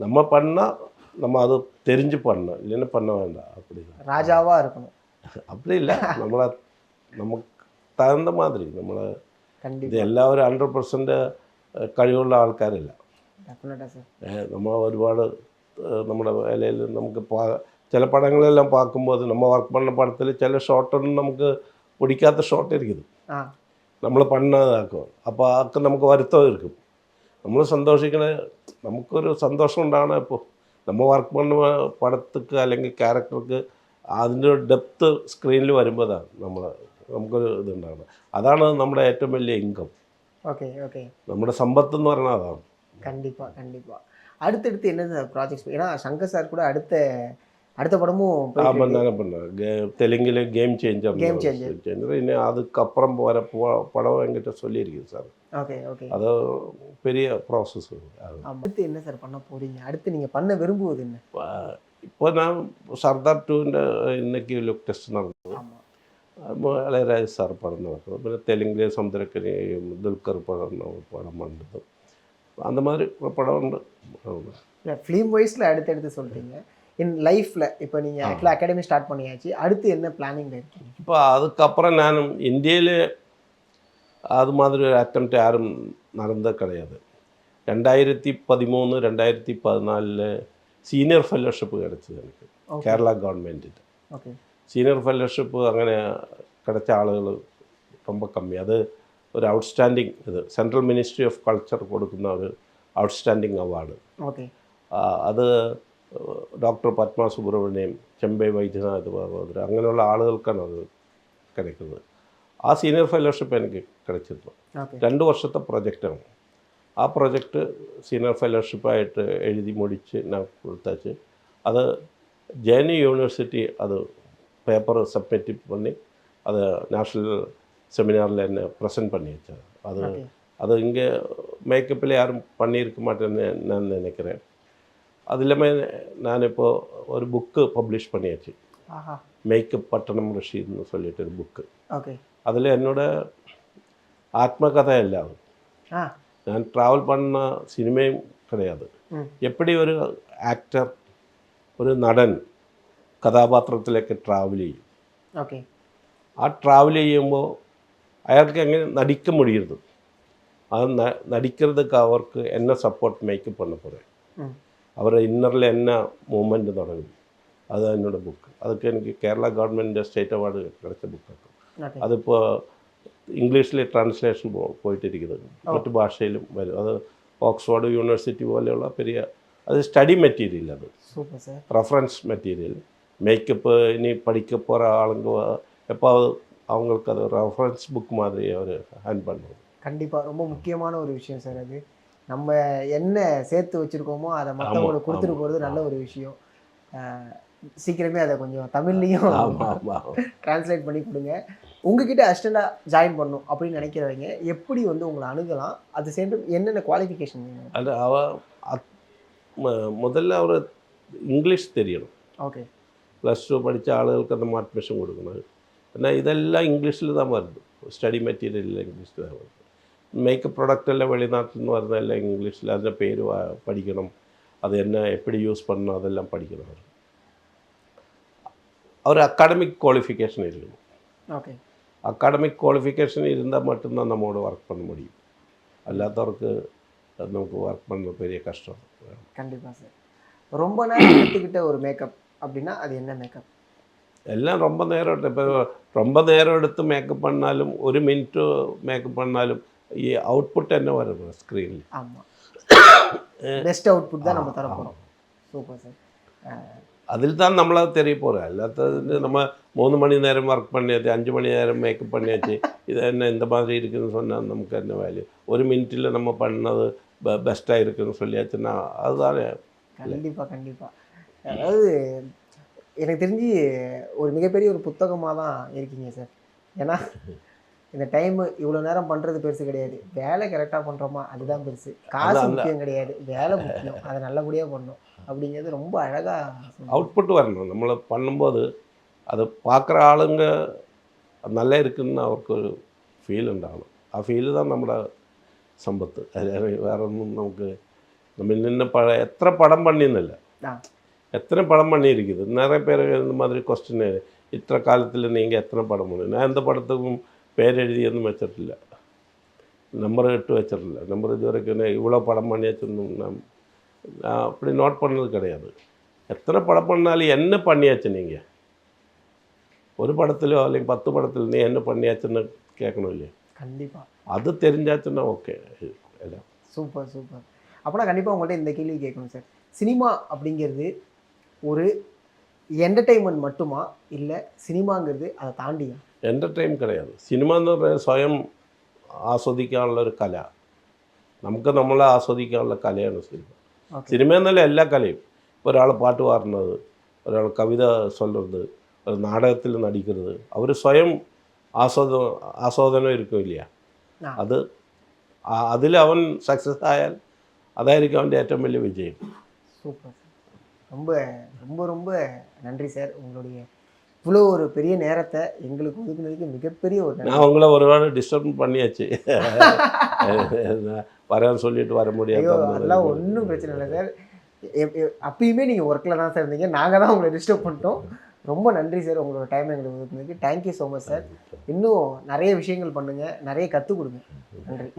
நம்ம பண்ணால் நம்ம அது தெரிஞ்சு பண்ணணும், இல்லைன்னா பண்ண வேண்டாம். அப்படி ராஜாவாக இருக்கணும் அப்படி இல்லை, நம்மளை நமக்கு தகுந்த மாதிரி നമ്മളെ ഇത് എല്ലാവരും 100% കഴിവുള്ള ആൾക്കാരില്ല. നമ്മൾ ഒരുപാട് നമ്മുടെ വേലയിൽ നമുക്ക് ചില പടങ്ങളെല്ലാം பார்க்கும்போது நம்ம ஒர்க் பண்ண படத்தில் சில ஷார்ட்டொന്നും നമുക്ക് பிடிக்காத ஷார்ட் இருக்குது, നമ്മൾ பண்ணதாக்கும். അപ്പോൾ അതൊക്കെ നമുക്ക് വരുത്തം இருக்கும். നമ്മൾ സന്തോഷിക്കണ നമുക്കൊരു സന്തോഷം ഉണ്ടാവണം. ഇപ്പോൾ നമ്മൾ വർക്ക് பண்ணுற പടத்துக்கு അല്ലെങ്കിൽ ക്യാരക്ടർക്ക് അതിൻ്റെ ഒരു ഡെപ്ത്ത് സ്ക്രീനിൽ വരുമ്പോഴാണ് നമുക്കൊരു ഇതുണ്ടാവണം. അതാണ് നമ്മുടെ ഏറ്റവും വലിയ ഇൻകം. ஓகே. ஓகே. നമ്മുടെ സമ്പത്ത് എന്ന് പറഞ്ഞാൽ അതാണ്. கண்டிப்பாக கண்டிப்பாக. அடுத்தடுத்து என்ன ப்ராஜெக்ட்ஸ்? ஏன்னா சங்கர் சார் கூட அடுத்த படமும் ஆமாம் தானே பண்ணேன். தெலுங்கில் கேம் சேஞ்சர். Game changer. இன்னும் அதுக்கப்புறம் வர படம் என்கிட்ட சொல்லியிருக்கேன் சார். Okay okay. அது பெரிய ப்ராசஸ். அடுத்து என்ன சார் பண்ண போகிறீங்க? அடுத்து நீங்கள் பண்ண விரும்புவது என்ன? இப்போ நான் சர்தார் 2ൻ്റെ இன்னைக்கு லுக் டெஸ்ட் நடந்தது. ഇളയരാജ സാർ പടം നടക്കുന്നത്. പിന്നെ തെലുങ്കിലെ സമുദ്രക്കനി ദുൽഖർ പടം വന്നത്. அந்த மாதிரி படம் உண்டு. ஃபிலிம் வைஸில் அடுத்தடுத்து சொல்லிட்டீங்க. இன் லைஃப்பில் இப்போ நீங்கள் ஆக்சுவலாக அகாடமி ஸ்டார்ட் பண்ணியாச்சு, அடுத்து என்ன பிளானிங்கில் இருக்கீங்க? இப்போ அதுக்கப்புறம் நான் இந்தியயில் அது மாதிரி ஒரு அட்டம்ப்ட் யாரும் நடந்தது கிடையாது. 2013 2014 സീനിയർ ഫെലോഷിപ്പ് കിടച്ചത് എനിക്ക് കേരള ഗവൺമെൻറ്റിൻ്റെ. ഓക്കെ. സീനിയർ ഫെലോഷിപ്പ് അങ്ങനെ കിടച്ച ആളുകൾ ரொம்ப കമ്മി. അത് ഒരു ഔട്ട്സ്റ്റാൻഡിങ് ഇത് സെൻട്രൽ മിനിസ്ട്രി ഓഫ് കൾച്ചർ കൊടുക്കുന്ന ഒരു ഔട്ട്സ്റ്റാൻഡിങ് അവാർഡ്. ഓക്കെ. അത് ഡോക്ടർ പത്മ സുബ്രഹ്മണ്യം, ചെമ്പൈ വൈദ്യനാഥ് ഭാഗവതർ അങ്ങനെയുള്ള ആളുകൾക്കാണ് അത് കിടക്കുന്നത്. ആ സീനിയർ ഫെലോഷിപ്പ് എനിക്ക് കിടച്ചിരുന്നു. 2 വർഷത്തെ പ്രൊജക്റ്റാണ്. ആ പ്രൊജക്റ്റ് സീനിയർ ഫെലോഷിപ്പായിട്ട് എഴുതി മുടിച്ച് ഞാൻ കൊടുത്തച്ച് അത് ജെഎൻയു യൂണിവേഴ്സിറ്റി അത് പേപ്പർ സബ്മിറ്റ് பண்ணி அது நேஷ்னல் செமினாரில் என்ன ப்ரெசென்ட் பண்ணி வச்சார். அது இங்கே மேக்கப்பில் யாரும் பண்ணியிருக்க மாட்டேன்னு நான் நினைக்கிறேன். அது இல்லாமல் நான் இப்போது ஒரு புக்கு பப்ளிஷ் பண்ணியாச்சு. மேக்கப் பட்டணம் ரஷீத்னு சொல்லிட்டு ஒரு புக்கு. ஓகே. அதில் என்னோட ஆத்மகதை எல்லாம் ഞാൻ ട്രാവൽ பண்ண സിനിമയും கிடையாது. எப்படி ഒരു ആക്ടർ ഒരു നടൻ കഥാപാത്രത്തിലേക്ക് ട്രാവൽ ചെയ്യും. ഓക്കെ. ആ ട്രാവൽ ചെയ്യുമ്പോൾ അയാൾക്ക് എങ്ങനെ നടിക്ക முடியுது. അത് നടിக்கிறதுக்கு അവർക്ക് എന്നെ സപ്പോർട്ട് മേക്കപ്പ് பண்ண போகிறேன். അവരുടെ ഇന്നറിൽ എന്നെ മൂവ്മെൻറ്റ് തുടങ്ങും. അത് എന്നോட ബുക്ക്. അതൊക്കെ എനിക്ക് കേരള ഗവൺമെൻറ് സ്റ്റേറ്റ് അവാർഡ് കിടച്ച ബുക്കൊക്കെ. അതിപ്പോൾ ഇംഗ്ലീഷിൽ ട്രാൻസ്ലേഷൻ പോയിട്ടിരിക്കുന്നത്, മറ്റു ഭാഷയിലും വരും. അത് ഓക്സ്ഫോർഡ് യൂണിവേഴ്സിറ്റി പോലെയുള്ള பெரிய அது ஸ்டடி மெட்டீரியல். அது ரெஃபரன்ஸ் மெட்டீரியல். மேக்கப்பு இனி படிக்க போகிற ஆளுங்க எப்போ அவங்களுக்கு அது ரெஃபரன்ஸ் புக் மாதிரி அவர் ஹேண்ட் பண்ணுவோம். கண்டிப்பாக ரொம்ப முக்கியமான ஒரு விஷயம் சார். அது நம்ம என்ன சேர்த்து வச்சுருக்கோமோ அதை மற்றவங்களுக்கு கொடுத்துட்டு போகிறது நல்ல ஒரு விஷயம். சீக்கிரமே அதை கொஞ்சம் தமிழ்லையும் ட்ரான்ஸ்லேட் பண்ணி கொடுங்க. உங்ககிட்ட அசிஸ்டண்டாக ஜாயின் பண்ணணும் அப்படின்னு நினைக்கிறவங்க எப்படி வந்து உங்களை அணுகலாம்? அது சேர்ந்து என்னென்ன குவாலிஃபிகேஷன் வேணும்? அது முதல்ல அவர் இங்கிலீஷ் தெரியணும். ஓகே. +2 படித்த ஆளுகளுக்கு அந்த அட்மிஷன் கொடுக்கணும். ஏன்னா இதெல்லாம் இங்கிலீஷில் தான் வருது. ஸ்டடி மெட்டீரியல் இங்கிலீஷில் தான் வருது. மேக்கப் ப்ராடக்ட் எல்லாம் வெளிநாட்டில்னு வரதெல்லாம் இங்கிலீஷில். அதில் பேர் படிக்கணும், அது என்ன எப்படி யூஸ் பண்ணணும் அதெல்லாம் படிக்கணும். அவர் அகாடமிக் குவாலிஃபிகேஷன் இருக்கணும். ஓகே. அகாடமிக் குவாலிஃபிகேஷன் இருந்தால் மட்டும்தான் நம்மளோட ஒர்க் பண்ண முடியும். அல்லாதவருக்கு நமக்கு ஒர்க் பண்ணுற பெரிய கஷ்டம். கண்டிப்பாக சார். ரொம்ப நேரம் எடுத்துக்கிட்ட ஒரு மேக்கப் அப்படின்னா அது என்ன மேக்கப்? எல்லாம் ரொம்ப நேரம். இப்போ ரொம்ப நேரம் எடுத்து மேக்கப் பண்ணாலும் 1 மினிட்டு மேக்கப் பண்ணாலும் ഈ ഔട്ട്പുട്ട് തന്നെ വരും സ്ക്രീനിൽ. ஆமாம், பெஸ்ட் அவுட்புட் தான் நம்ம தர போகிறோம். Super sir. അതിൽ தான் നമ്മളത് தெரிய போகிறோம். அல்லாதது நம்ம 3 மணி நேரம் ஒர்க் பண்ணியாச்சு, 5 மணி நேரம் மேக்கப் பண்ணியாச்சு, இது என்ன இந்த மாதிரி இருக்குதுன்னு சொன்னால் நமக்கு என்ன வேல்யூ? 1 மினிட்டில் நம்ம பண்ணது பெஸ்ட்டாக இருக்குதுன்னு சொல்லியாச்சுன்னா அதுதானே. கண்டிப்பாக கண்டிப்பாக. அதாவது எனக்கு தெரிஞ்சு ஒரு மிகப்பெரிய ஒரு புத்தகமாக தான் இருக்கீங்க சார். ஏன்னா இந்த டைமு இவ்வளோ நேரம் பண்ணுறது பெருசு கிடையாது, வேலை கரெக்டாக பண்ணுறோமா அதுதான் பெருசு. காசு முக்கியம் கிடையாது, வேலை முக்கியம், அதை நல்லபடியாக பண்ணணும் அப்படிங்கிறது ரொம்ப அழகாக அவுட்புட் வரணும். நம்மளை பண்ணும்போது அதை பார்க்குற ஆளுங்க நல்லா இருக்குன்னு அவருக்கு ஒரு ஃபீல் ഉണ്ടാകണം. ആ ഫീല് தான் நம்மளோட സമ്പത്ത്. വേറെ ഒന്നും നമുക്ക് நம்ம இன்னும் எத்தனை படம் பண்ணியிருന്നില്ല, எத்தனை படம் பண்ணியிருக்குது. நிறைய பேர் இந்த மாதிரி கொஸ்டின், இத்தனை காலத்தில் நீங்கள் எத்தனை படம் பண்ணி? நான் எந்த படத்துக்கும் പേരെഴുതിയൊന്നും വെച്ചിട്ടില്ല, നമ്പർ ഇട്ട് വെച്ചിട്ടില്ല. നമ്പർ ഇതുവரைக்கும் இவ்வளோ படம் பண்ணியாச்சுன்னு நான் அப்படி நோட் பண்ணது கிடையாது. எத்தனை படம் பண்ணாலும் என்ன பண்ணியாச்சு நீங்கள்? ஒரு படத்துலையோ അല്ലെങ്കിൽ 10 படத்தில் நீ என்ன பண்ணியாச்சுன்னு கேட்கணும் இல்லையா? கண்டிப்பாக. அது தெரிஞ்சாச்சுன்னா ஓகே எல்லாம். Super super. அப்போனா கண்டிப்பாக உங்கள்கிட்ட இந்த கேள்வி கேட்கணும் சார். சினிமா அப்படிங்கிறது ஒரு என்டர்டெயின்மெண்ட் மட்டுமா, இல்லை சினிமாங்கிறது அதை தாண்டியா? എൻ്റർടൈൻ கிடையாது. സിനിമ എന്ന് പറയുന്നത് സ്വയം ആസ്വദിക്കാനുള്ളൊരു കല. നമുക്ക് നമ്മളെ ആസ്വദിക്കാനുള്ള കലയാണ് സിനിമ. Okay. സിനിമ എന്നല്ല എല്ലാ കലയും. ഇപ്പോൾ ഒരാൾ പാട്ട് പാടുന്നത്, ഒരാൾ കവിത ചൊല്ലുന്നത്, ഒരു നാടകത്തിൽ നടിക്കുന്നത്, അവർ സ്വയം ആസ്വാദനം இருக்கும் இல்லையா? ആ. അത് അതിൽ അവൻ സക്സസ് ആയാൽ அதாയിരിக்கும் அவன் ഏറ്റവും വലിய விஜயம். Super sir. ரொம்ப ரொம்ப ரொம்ப நன்றி சார். உங்களுடைய இவ்வளோ ஒரு பெரிய நேரத்தை எங்களுக்கு ஒதுக்குனதுக்கு மிகப்பெரிய ஒரு நன்றி. நான் உங்களை ஒருவேளை டிஸ்டர்ப் பண்ணியாச்சு. வரேன்னு சொல்லிட்டு வர முடியாது. ஐயோ அதெல்லாம் ஒன்றும் பிரச்சனை இல்லை சார். அப்பயுமே நீங்கள் ஒர்க்கில் தான் சார் இருந்தீங்க. நாங்கள் தான் உங்களை டிஸ்டர்ப் பண்ணிட்டோம். ரொம்ப நன்றி சார் உங்களோட டைம் எங்களுக்கு ஒதுக்குனதுக்கு. Thank you so much sir. இன்னும் நிறைய விஷயங்கள் பண்ணுங்கள், நிறைய கற்றுக் கொடுங்க. நன்றி.